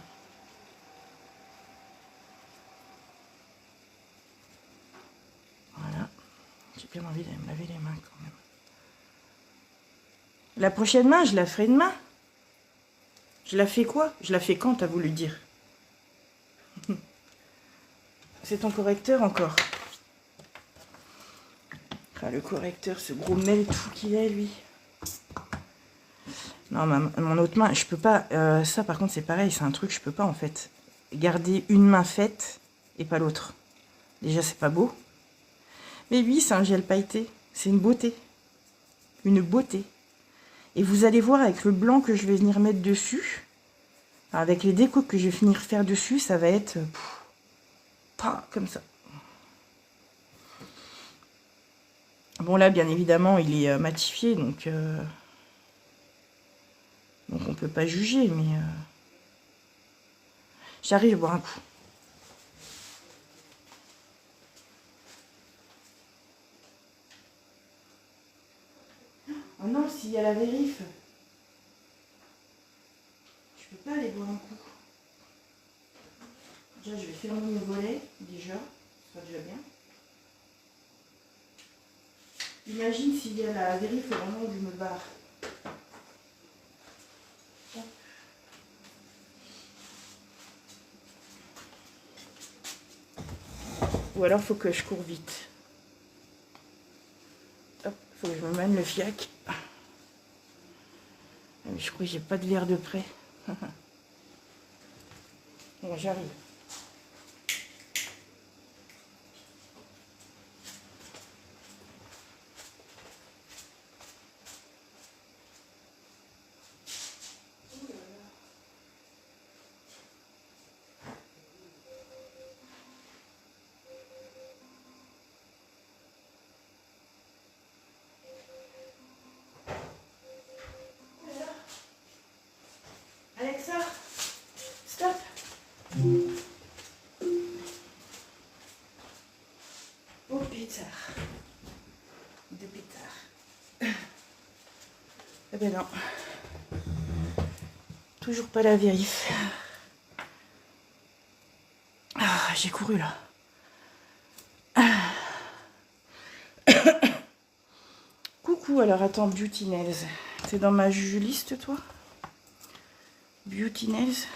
Speaker 1: Voilà. J'ai bien envie d'aller me laver les mains, quand même. La prochaine main, je la ferai demain. Je la fais quoi? Je la fais quand, t'as voulu dire? C'est ton correcteur, encore. Ah, le correcteur, ce gros meltou qu'il est, lui. Non, mon autre main, je peux pas... ça, par contre, c'est pareil, c'est un truc, je peux pas, en fait. Garder une main faite et pas l'autre. Déjà, c'est pas beau. Mais oui, c'est un gel pailleté. C'est une beauté. Une beauté. Et vous allez voir, avec le blanc que je vais venir mettre dessus, avec les décos que je vais finir faire dessus, ça va être... comme ça. Bon, là, bien évidemment, il est matifié, donc on peut pas juger, mais... J'arrive à boire un coup. Oh non, s'il y a la vérif, je peux pas aller boire un coup. Déjà, je vais fermer mes volets, déjà. Ça sera déjà bien. Imagine s'il y a la vérif au moment où je me barre. Ou alors, faut que je cours vite. Hop, faut que je me mène le fiac. Mais je crois que j'ai pas de verre de près. Bon, j'arrive. Eh ben non. Toujours pas la vérif. Ah, j'ai couru là. Coucou, alors attends, Beauty Nails. T'es dans ma liste, toi? Beauty Nails.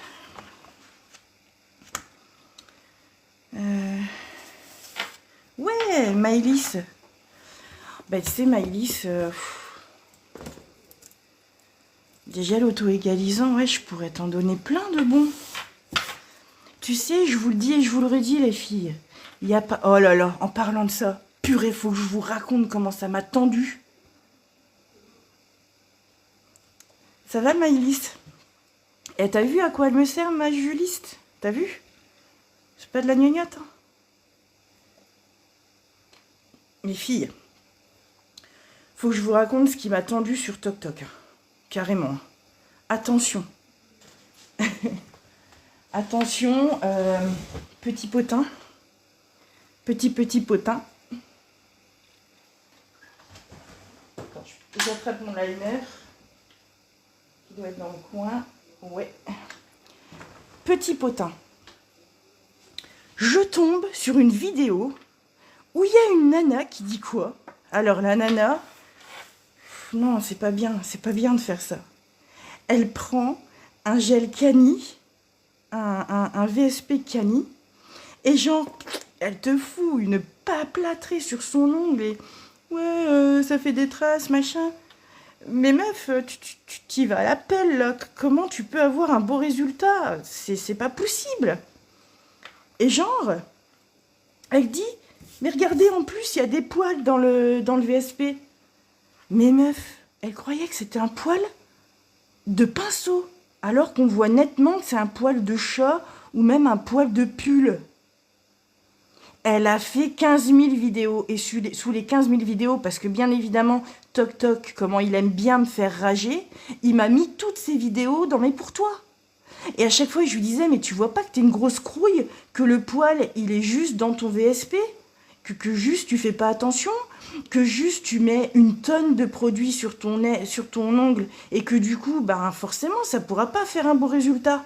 Speaker 1: Ouais, Maëlys. Bah, tu sais, Maëlys, déjà l'auto-égalisant, ouais, je pourrais t'en donner plein de bons. Tu sais, je vous le dis et je vous le redis, les filles. Il n'y a pas... Oh là là, en parlant de ça, purée, faut que je vous raconte comment ça m'a tendu. Ça va, Maëlys? Eh, t'as vu à quoi elle me sert, ma Juliste? T'as vu? C'est pas de la gnognotte, hein. Les filles, faut que je vous raconte ce qui m'a tendu sur TokTok. Carrément. Attention. Attention, petit potin. Petit potin. J'attrape mon liner. Qui doit être dans le coin. Ouais. Petit potin. Je tombe sur une vidéo où il y a une nana qui dit quoi? Alors la nana, non, c'est pas bien de faire ça. Elle prend un gel Cani, un VSP Cani, et genre, elle te fout une paplâtrée sur son ongle et ouais, ça fait des traces, machin. Mais meuf, tu t'y vas à la pelle, là. Comment tu peux avoir un beau résultat? C'est pas possible. Et genre, elle dit, mais regardez, en plus, il y a des poils dans le VSP. Mais meuf, elle croyait que c'était un poil de pinceau, alors qu'on voit nettement que c'est un poil de chat ou même un poil de pull. Elle a fait 15 000 vidéos, et sous les 15 000 vidéos, parce que bien évidemment, TokTok, comment il aime bien me faire rager, il m'a mis toutes ces vidéos dans mes pour toi. Et à chaque fois, je lui disais, mais tu vois pas que t'es une grosse crouille, que le poil, il est juste dans ton VSP, que juste tu fais pas attention, que juste tu mets une tonne de produits sur ton ongle, et que du coup, ben forcément, ça pourra pas faire un beau résultat.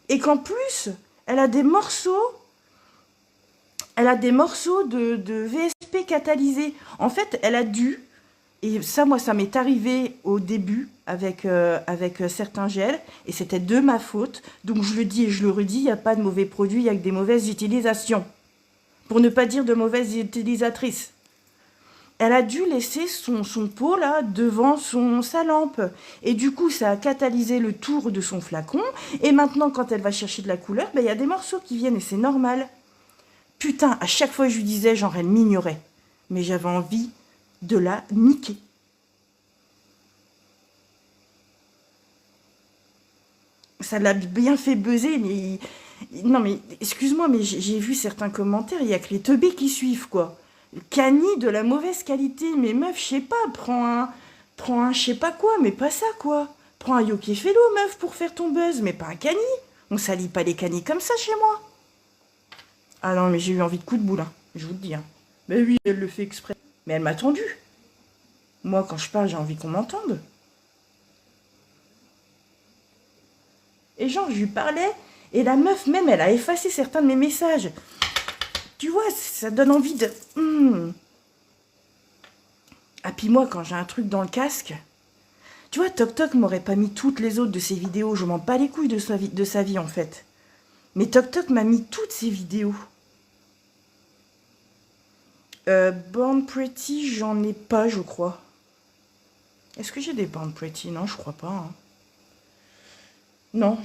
Speaker 1: Et qu'en plus, elle a des morceaux de VSP catalysés. En fait, elle a dû, et ça, moi, ça m'est arrivé au début avec certains gels, et c'était de ma faute. Donc, je le dis et je le redis, il n'y a pas de mauvais produits, il n'y a que des mauvaises utilisations. Pour ne pas dire de mauvaises utilisatrices. Elle a dû laisser son pot, là, devant sa lampe. Et du coup, ça a catalysé le tour de son flacon. Et maintenant, quand elle va chercher de la couleur, ben, y a des morceaux qui viennent, et c'est normal. Putain, à chaque fois je lui disais, genre elle m'ignorait. Mais j'avais envie de la niquer. Ça l'a bien fait buzzer, mais... Non mais, excuse-moi, mais j'ai vu certains commentaires, il n'y a que les teubés qui suivent, quoi. Cani de la mauvaise qualité, mais meuf, je sais pas, prends un je sais pas quoi, mais pas ça, quoi. Prends un Yoki Fellow, meuf, pour faire ton buzz, mais pas un Cani. On salit pas les canis comme ça chez moi. Ah non, mais j'ai eu envie de coup de boule, hein, je vous le dis. Hein. Mais oui, elle le fait exprès. Mais elle m'a tendu. Moi, quand je parle, j'ai envie qu'on m'entende. Et genre, je lui parlais, et la meuf, même, elle a effacé certains de mes messages. Tu vois, ça donne envie de... Ah, puis moi, quand j'ai un truc dans le casque... Tu vois, TokTok m'aurait pas mis toutes les autres de ses vidéos. Je m'en bats les couilles de sa vie, en fait. Mais TokTok m'a mis toutes ses vidéos. Born Pretty, j'en ai pas, je crois. Est-ce que j'ai des Born Pretty? Non, je crois pas. Hein. Non,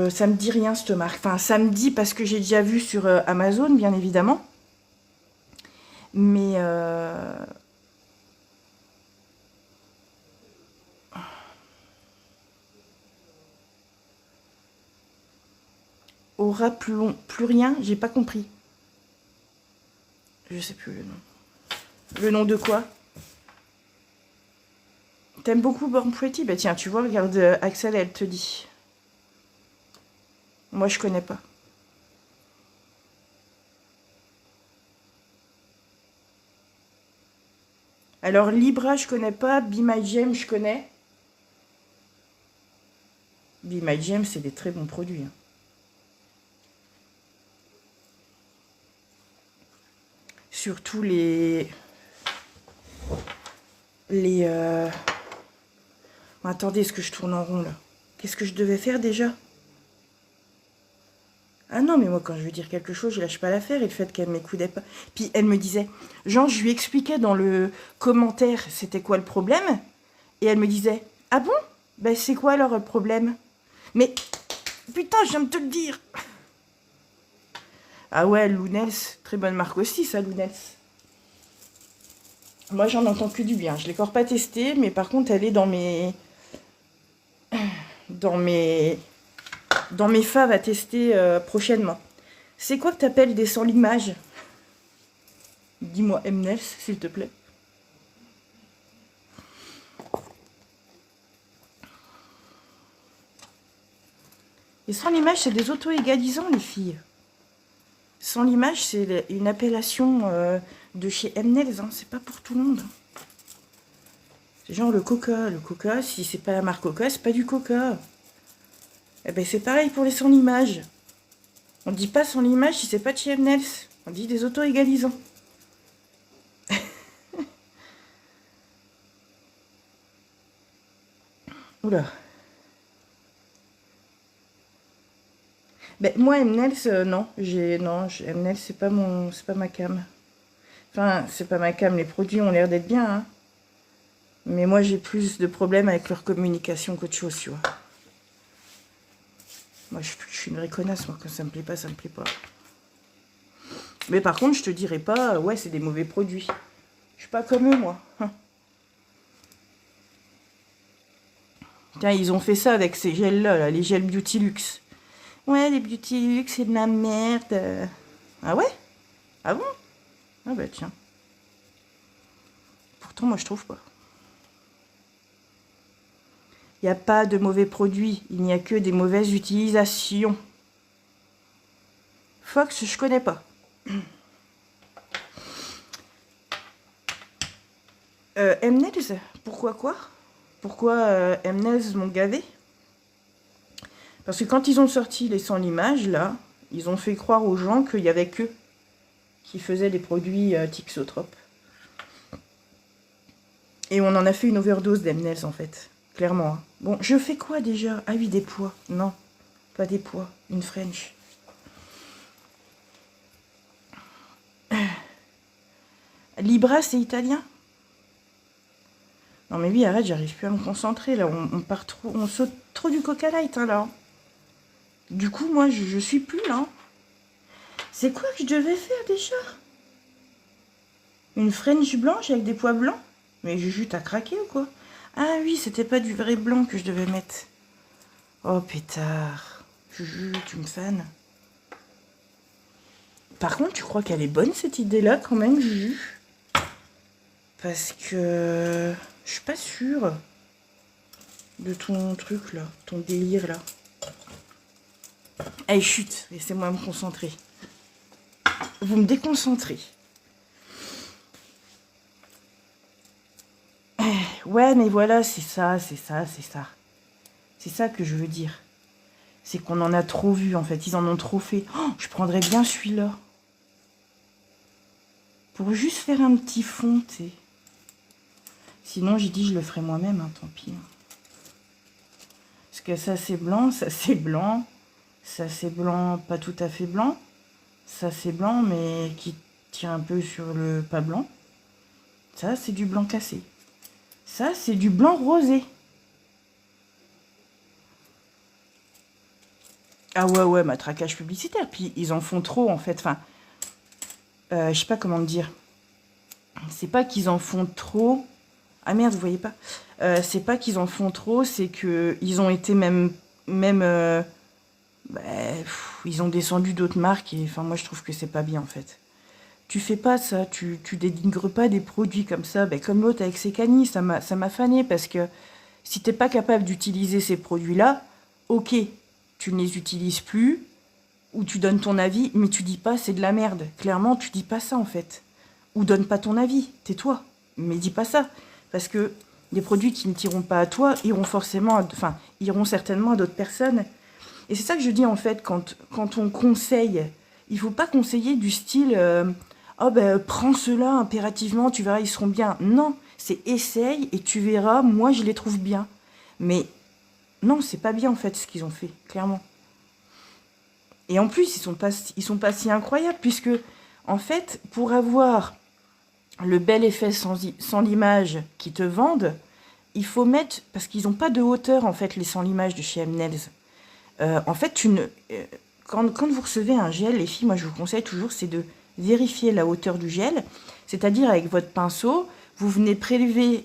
Speaker 1: ça me dit rien, cette marque. Enfin, ça me dit parce que j'ai déjà vu sur Amazon, bien évidemment. Mais... Aura plus rien, j'ai pas compris. Je sais plus le nom. Le nom de quoi? T'aimes beaucoup Born Pretty? Bah tiens, tu vois, regarde, Axel, elle te dit. Moi, je connais pas. Alors, Libra, je connais pas. Be My Jam, je connais. Be My Jam, c'est des très bons produits. Hein. Surtout les... Attendez, est-ce que je tourne en rond, là? Qu'est-ce que je devais faire, déjà? Ah non, mais moi, quand je veux dire quelque chose, je lâche pas l'affaire. Et le fait qu'elle m'écoutait pas... Puis, elle me disait... Genre, je lui expliquais dans le commentaire c'était quoi le problème. Et elle me disait... Ah bon? Ben, c'est quoi, alors, le problème? Mais... Putain, je viens de te le dire. Ah ouais, Lunels. Très bonne marque aussi, ça, Lunels. Moi, j'en entends que du bien. Je l'ai encore pas testé, mais par contre, elle est dans mes faves à tester prochainement. C'est quoi que t'appelles des sans limage? Dis-moi Mnels, s'il te plaît. Et sans limage, c'est des auto-égalisants, les filles. Sans limage, c'est une appellation de chez Mnels, hein. C'est pas pour tout le monde. C'est genre le coca. Le coca, si c'est pas la marque coca, c'est pas du coca. Eh ben c'est pareil pour les sans limage. On dit pas sans limage si c'est pas de chez Mnels. On dit des auto-égalisants. Oula. Ben moi Mnels, non. Mnels c'est pas ma cam. Enfin, c'est pas ma cam. Les produits ont l'air d'être bien, hein. Mais moi j'ai plus de problèmes avec leur communication qu'autre chose, tu vois. Moi, je suis une vraie connasse, moi. Quand ça me plaît pas, ça me plaît pas. Mais par contre, je te dirais pas, ouais, c'est des mauvais produits. Je suis pas comme eux, moi. Tiens, ils ont fait ça avec ces gels-là, là, les gels Beauty Luxe. Ouais, les Beauty Luxe, c'est de la merde. Ah ouais? Ah bon? Ah bah tiens. Pourtant, moi, je trouve pas. Il n'y a pas de mauvais produits, il n'y a que des mauvaises utilisations. Fox, je connais pas. Mnels, pourquoi quoi? Pourquoi Mnels m'ont gavé? Parce que quand ils ont sorti les sans limage, là, ils ont fait croire aux gens qu'il y avait qu'eux qui faisaient des produits Tixotropes. Et on en a fait une overdose d'Mnels, en fait. Clairement. Hein. Bon, je fais quoi déjà? Ah oui, des pois. Non, pas des pois. Une French. Libra, c'est italien? Non mais oui, arrête, j'arrive plus à me concentrer, là. On part trop... On saute trop du Coca Light, hein, là. Du coup, moi, je suis plus, là. C'est quoi que je devais faire, déjà? Une French blanche avec des pois blancs? Mais Juju, t'as craqué ou quoi? Ah oui, c'était pas du vrai blanc que je devais mettre. Oh pétard. Juju, tu me fanes. Par contre, tu crois qu'elle est bonne cette idée-là quand même, Juju? Parce que je suis pas sûre de ton truc là, ton délire là. Allez, chut, laissez-moi me concentrer. Vous me déconcentrez. Ouais, mais voilà, c'est ça. C'est ça que je veux dire. C'est qu'on en a trop vu, en fait. Ils en ont trop fait. Oh, je prendrais bien celui-là. Pour juste faire un petit fond, tu sais. Sinon, j'ai dit, je le ferai moi-même, hein, tant pis. Parce que ça, c'est blanc, ça, c'est blanc. Ça, c'est blanc, pas tout à fait blanc. Ça, c'est blanc, mais qui tient un peu sur le pas blanc. Ça, c'est du blanc cassé. Ça, c'est du blanc rosé. Ah ouais, matraquage publicitaire. Puis, ils en font trop, en fait. Enfin, je sais pas comment te dire. C'est pas qu'ils en font trop. Ah merde, vous voyez pas. C'est pas qu'ils en font trop, c'est que ils ont été même ils ont descendu d'autres marques. Et enfin, moi, je trouve que c'est pas bien, en fait. Tu fais pas ça, tu dénigres pas des produits comme ça, comme l'autre avec ses canis, ça m'a fané parce que si t'es pas capable d'utiliser ces produits-là, ok, tu ne les utilises plus, ou tu donnes ton avis, mais tu dis pas c'est de la merde. Clairement, tu dis pas ça en fait. Ou donne pas ton avis, tais-toi, mais dis pas ça. Parce que Des produits qui ne tireront pas à toi iront forcément, iront certainement à d'autres personnes. Et c'est ça que je dis en fait, quand on conseille, il faut pas conseiller du style oh ben prends cela impérativement, tu verras ils seront bien. Non, c'est essaye et tu verras, moi je les trouve bien. Mais non, c'est pas bien en fait ce qu'ils ont fait, clairement. Et en plus, ils sont pas si incroyables, puisque en fait, pour avoir le bel effet sans l'image qui te vendent, il faut mettre, parce qu'ils n'ont pas de hauteur en fait les sans l'image de chez M&M's. En fait, quand vous recevez un gel, les filles, moi je vous conseille toujours, c'est de vérifier la hauteur du gel, c'est-à-dire avec votre pinceau, vous venez prélever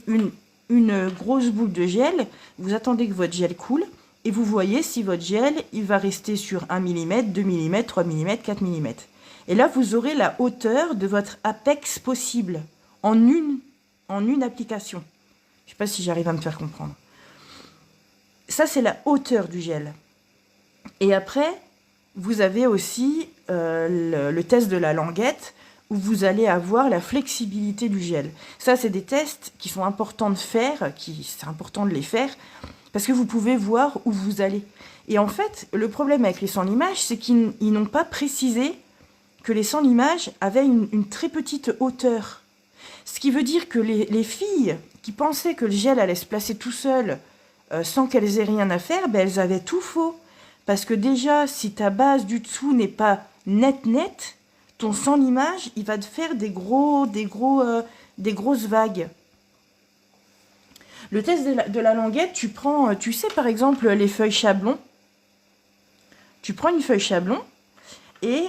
Speaker 1: une grosse boule de gel, vous attendez que votre gel coule, et vous voyez si votre gel, il va rester sur 1 mm, 2 mm, 3 mm, 4 mm. Et là, vous aurez la hauteur de votre apex possible en une application. Je ne sais pas si j'arrive à me faire comprendre. Ça, c'est la hauteur du gel. Et après, vous avez aussi le test de la languette où vous allez avoir la flexibilité du gel. Ça, c'est des tests qui sont importants de faire, c'est important de les faire, parce que vous pouvez voir où vous allez. Et en fait, le problème avec les sans l'image, c'est qu'ils n'ont pas précisé que les sans l'image avaient une très petite hauteur. Ce qui veut dire que les filles qui pensaient que le gel allait se placer tout seul sans qu'elles aient rien à faire, ben elles avaient tout faux. Parce que déjà, si ta base du dessous n'est pas net, ton sans l'image, il va te faire des grosses vagues. Le test de la languette, tu sais par exemple les feuilles Chablon. Tu prends une feuille Chablon et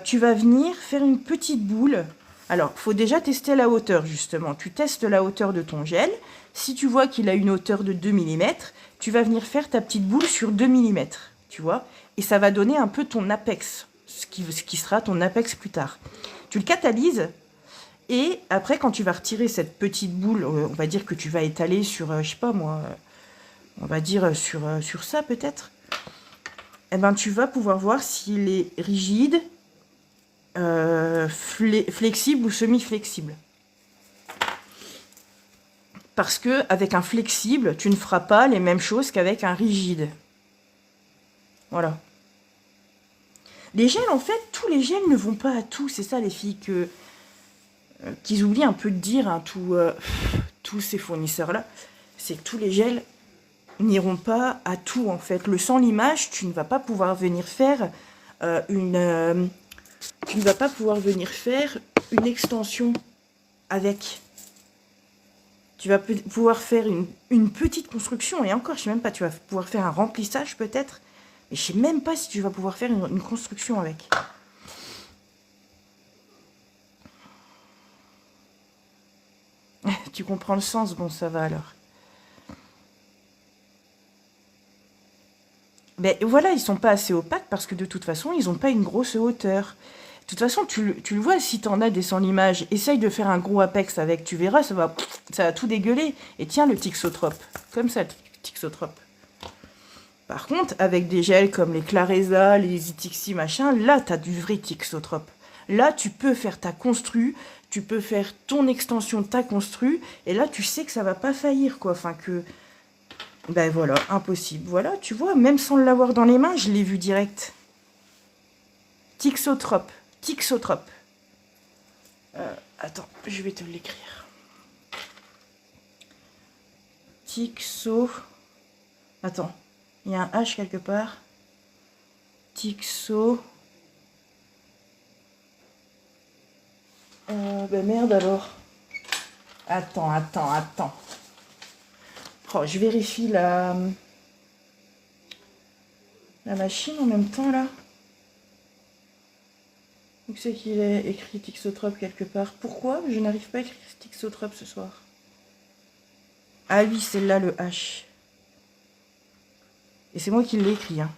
Speaker 1: tu vas venir faire une petite boule. Alors, il faut déjà tester la hauteur, justement. Tu testes la hauteur de ton gel. Si tu vois qu'il a une hauteur de 2 mm, tu vas venir faire ta petite boule sur 2 mm, tu vois. Et ça va donner un peu ton apex, ce qui sera ton apex plus tard. Tu le catalyses. Et après, quand tu vas retirer cette petite boule, on va dire que tu vas étaler sur, je sais pas moi, on va dire sur ça peut-être. Eh ben, tu vas pouvoir voir s'il est rigide, flexible ou semi-flexible. Parce que avec un flexible, tu ne feras pas les mêmes choses qu'avec un rigide. Voilà. Les gels, en fait, tous les gels ne vont pas à tout. C'est ça, les filles, qu'ils oublient un peu de dire, hein, tous ces fournisseurs-là. C'est que tous les gels n'iront pas à tout, en fait. Le sans l'image, tu ne vas pas pouvoir venir faire une extension avec. Tu vas pouvoir faire une petite construction, et encore, je sais même pas, tu vas pouvoir faire un remplissage peut-être, mais je sais même pas si tu vas pouvoir faire une construction avec. Tu comprends le sens? Bon, ça va alors. Ben voilà, ils sont pas assez opaques parce que de toute façon, ils n'ont pas une grosse hauteur. De toute façon, tu le vois, si tu en as des sans l'image, essaye de faire un gros apex avec, tu verras, ça va tout dégueuler. Et tiens, le Tixotrope, comme ça, le Tixotrope. Par contre, avec des gels comme les Clareza, les Itixi, machin, là, tu as du vrai Tixotrope. Là, tu peux faire ta constru, tu peux faire ton extension de ta constru, et là, tu sais que ça va pas faillir, quoi. Enfin, que... Ben voilà, impossible. Voilà, tu vois, même sans l'avoir dans les mains, je l'ai vu direct. Tixotrope. Tixotrope. Attends, je vais te l'écrire. Tixo... Attends, il y a un H quelque part. Tixo... ben merde alors. Attends. Oh, je vérifie la machine en même temps là. Où c'est qu'il est écrit Tixotrope quelque part? Pourquoi je n'arrive pas à écrire Tixotrope ce soir? Ah oui, c'est là le H. Et c'est moi qui l'ai écrit, hein.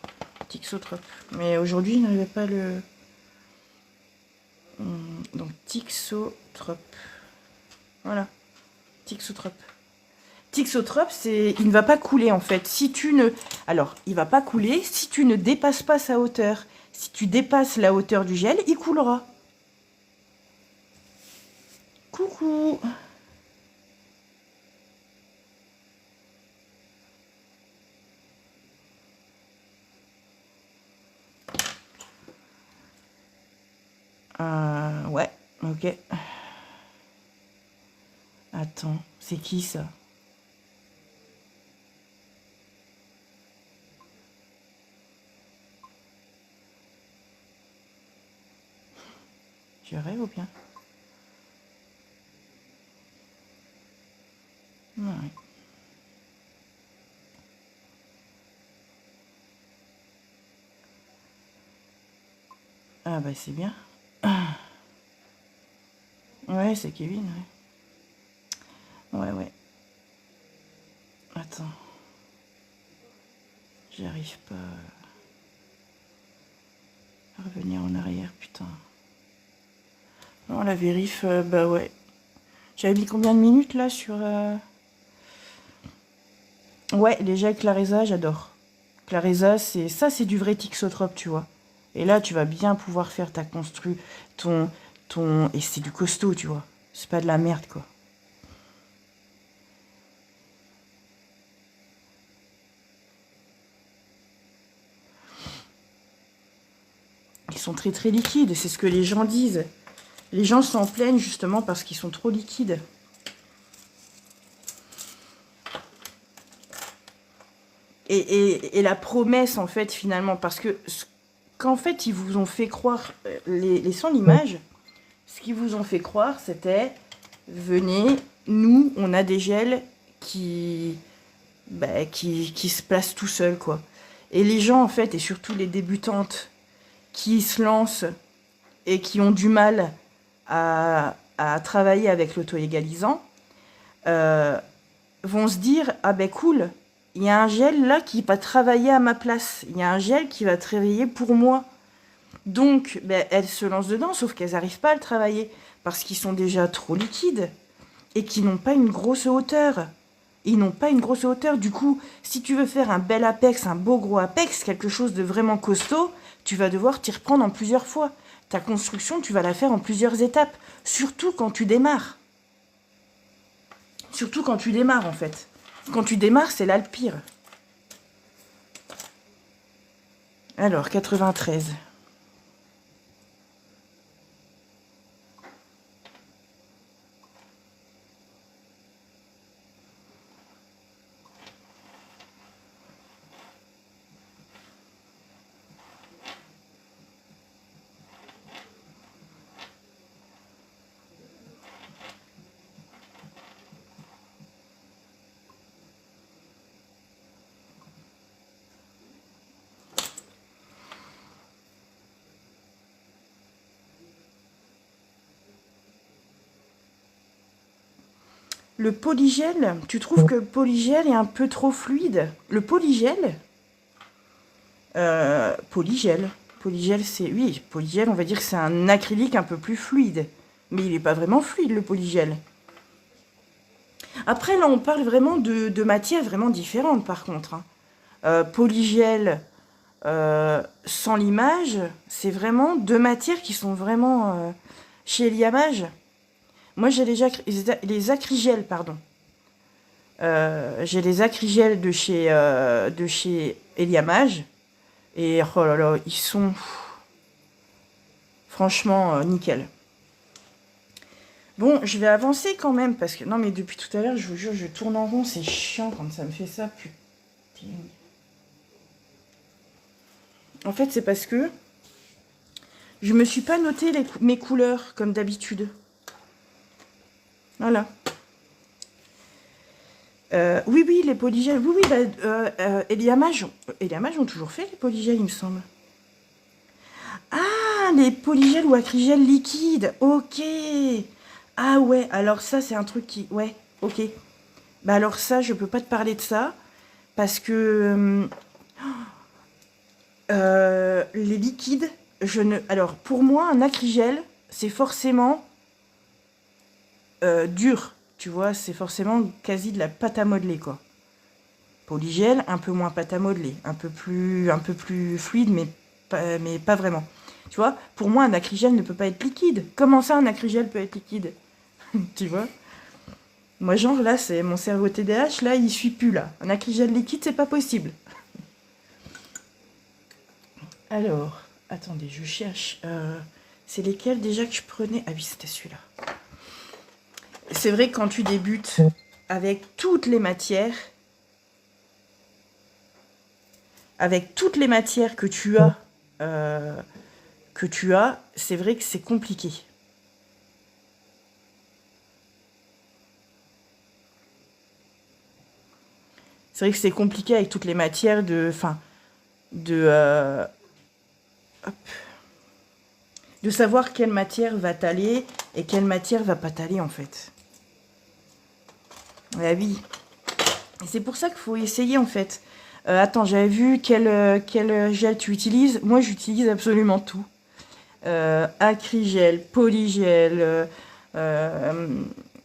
Speaker 1: Tixotrope. Mais aujourd'hui, je n'arrivais pas à le... Donc, Tixotrope. Voilà. Tixotrope. Tixotrope, il ne va pas couler en fait. Alors, il va pas couler si tu ne dépasses pas sa hauteur. Si tu dépasses la hauteur du gel, il coulera. Coucou. Ok. Attends, c'est qui ça? Je rêve ou bien? Ouais. Ah bah c'est bien. Ouais, c'est Kevin, ouais. Ouais, ouais. Attends. J'arrive pas à revenir en arrière, putain. Non, la vérif, bah ouais. J'avais mis combien de minutes là sur... Ouais, déjà Clareza, j'adore. Clareza, c'est ça, c'est du vrai Tixotrope, tu vois. Et là, tu vas bien pouvoir faire ta constru, ton... Et c'est du costaud, tu vois. C'est pas de la merde, quoi. Ils sont très très liquides, c'est ce que les gens disent. Les gens s'en plaignent justement parce qu'ils sont trop liquides. Et la promesse, en fait, finalement, parce que qu'en fait, ils vous ont fait croire, les sans l'image, ce qu'ils vous ont fait croire, c'était, venez, nous, on a des gels qui se placent tout seuls, quoi. Et les gens, en fait, et surtout les débutantes, qui se lancent et qui ont du mal à travailler avec l'auto-égalisant, vont se dire, ah ben cool, il y a un gel là qui va travailler à ma place, il y a un gel qui va travailler pour moi. Donc, ben, elles se lancent dedans, sauf qu'elles n'arrivent pas à le travailler, parce qu'ils sont déjà trop liquides, et qu'ils n'ont pas une grosse hauteur. Ils n'ont pas une grosse hauteur, du coup, si tu veux faire un bel apex, un beau gros apex, quelque chose de vraiment costaud, tu vas devoir t'y reprendre en plusieurs fois. Ta construction, tu vas la faire en plusieurs étapes, surtout quand tu démarres. Surtout quand tu démarres, en fait. Quand tu démarres, c'est là le pire. Alors, 93. Le polygel, tu trouves que le polygel est un peu trop fluide? Le polygel, polygel, polygel, c'est... Oui, polygel, on va dire que c'est un acrylique un peu plus fluide. Mais il n'est pas vraiment fluide, le polygel. Après, là, on parle vraiment de matières vraiment différentes, par contre, hein. Polygel sans l'image, c'est vraiment deux matières qui sont vraiment chez Eliamage. Moi, j'ai les akrigels, pardon. J'ai les akrigels de chez Eliamage. Et oh là là, ils sont franchement nickel. Bon, je vais avancer quand même, parce que... Non, mais depuis tout à l'heure, je vous jure, je tourne en rond. C'est chiant quand ça me fait ça, putain. En fait, c'est parce que je me suis pas noté mes couleurs, comme d'habitude. Voilà. Oui, oui, les polygels. Oui, oui, Eliamage ont toujours fait les polygels, il me semble. Ah, les polygels ou akrygels liquides. Ok. Ah ouais, alors ça, c'est un truc qui... Ouais, ok. Bah alors ça, je peux pas te parler de ça, parce que... les liquides, je ne... Alors, pour moi, un akrygel, c'est forcément dur. Tu vois, c'est forcément quasi de la pâte à modeler, quoi. Polygel, un peu moins pâte à modeler, un peu plus fluide, mais pas vraiment. Tu vois, pour moi, un akrygel ne peut pas être liquide. Comment ça, un akrygel peut être liquide? Tu vois? Moi, genre, là, c'est mon cerveau TDAH, là, il suit plus, là. Un akrygel liquide, c'est pas possible. Alors, attendez, je cherche. C'est lesquels déjà que je prenais? Ah oui, c'était celui-là. C'est vrai que quand tu débutes avec toutes les matières, que tu as, c'est vrai que c'est compliqué. C'est vrai que c'est compliqué avec toutes les matières hop, de savoir quelle matière va t'aller et quelle matière va pas t'aller en fait. Ah oui. Et c'est pour ça qu'il faut essayer en fait. Attends, j'avais vu quel gel tu utilises. Moi, j'utilise absolument tout. Acrygel, polygel,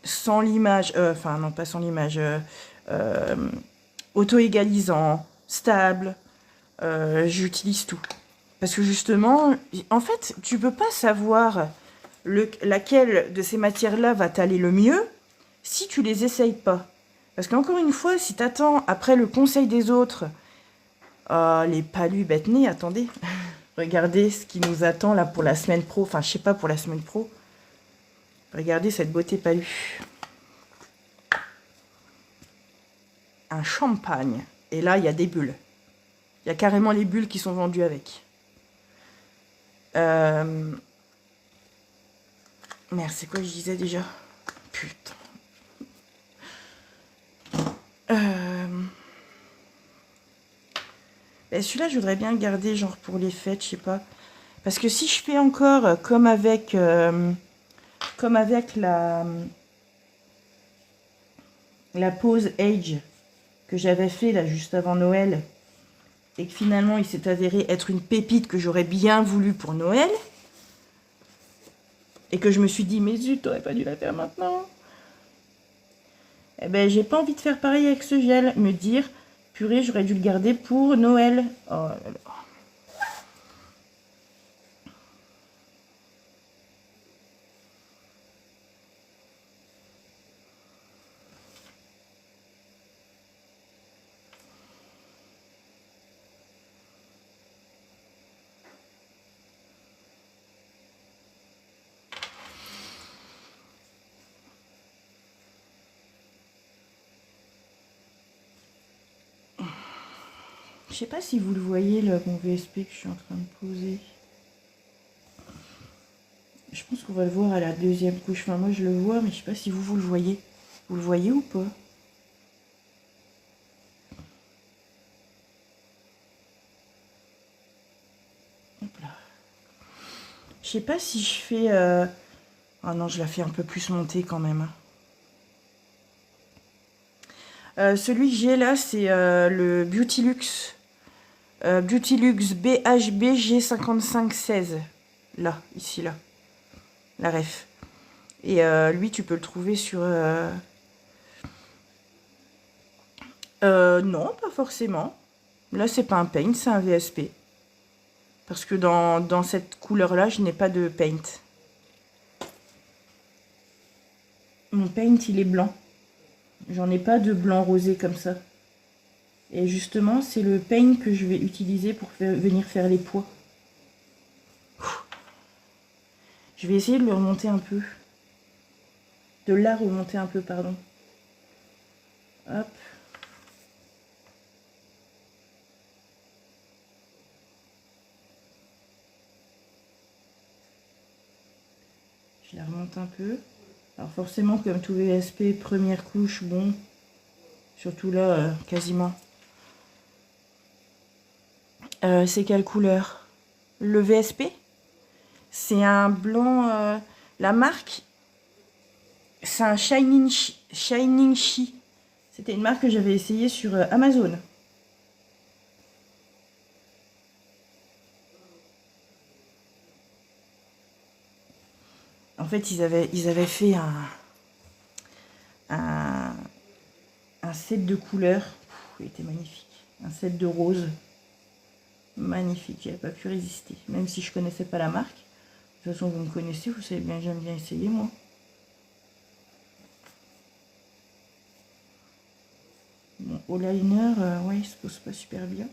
Speaker 1: sans limage, enfin non pas sans limage, auto-égalisant, stable, j'utilise tout. Parce que justement, en fait, tu peux pas savoir laquelle de ces matières-là va t'aller le mieux si tu les essayes pas. Parce qu'encore une fois, si t'attends après le conseil des autres, les palus bêtes nez, attendez, regardez ce qui nous attend là pour la semaine pro, enfin je sais pas pour la semaine pro. Regardez cette beauté palue. Un champagne. Et là, il y a des bulles. Il y a carrément les bulles qui sont vendues avec. Merde, c'est quoi je disais déjà? Putain. Ben, celui-là, je voudrais bien le garder, genre pour les fêtes, je sais pas. Parce que si je fais encore comme avec la pause Age que j'avais fait là juste avant Noël, et que finalement il s'est avéré être une pépite que j'aurais bien voulu pour Noël, et que je me suis dit, mais zut, t'aurais pas dû la faire maintenant. Eh ben, j'ai pas envie de faire pareil avec ce gel. Me dire, purée, j'aurais dû le garder pour Noël. Oh là là. Je sais pas si vous le voyez, là, mon VSP que je suis en train de poser. Je pense qu'on va le voir à la deuxième couche. Enfin, moi, je le vois, mais je sais pas si vous le voyez. Vous le voyez ou pas? Hop là. Je sais pas si je fais... Ah non, je la fais un peu plus monter quand même. Celui que j'ai là, c'est le Beautylux. Beautylux BHB G5516. Là, ici, là. La ref. Et lui, tu peux le trouver sur... non, pas forcément. Là, c'est pas un paint, c'est un VSP. Parce que dans cette couleur-là, je n'ai pas de paint. Mon paint, il est blanc. J'en ai pas de blanc rosé comme ça. Et justement, c'est le paint que je vais utiliser pour venir faire les pois. Je vais essayer de le remonter un peu. De la remonter un peu, pardon. Hop. Je la remonte un peu. Alors forcément, comme tout VSP, première couche, bon. Surtout là, quasiment. C'est quelle couleur? Le VSP? C'est un blanc... la marque, c'est un Shining She. C'était une marque que j'avais essayé sur Amazon. En fait, ils avaient fait un set de couleurs. Il était magnifique. Un set de rose. Magnifique. J'avais pas pu résister. Même si je connaissais pas la marque. De toute façon, vous me connaissez. Vous savez bien, j'aime bien essayer, moi. Bon, au liner, ouais, il se pose pas super bien.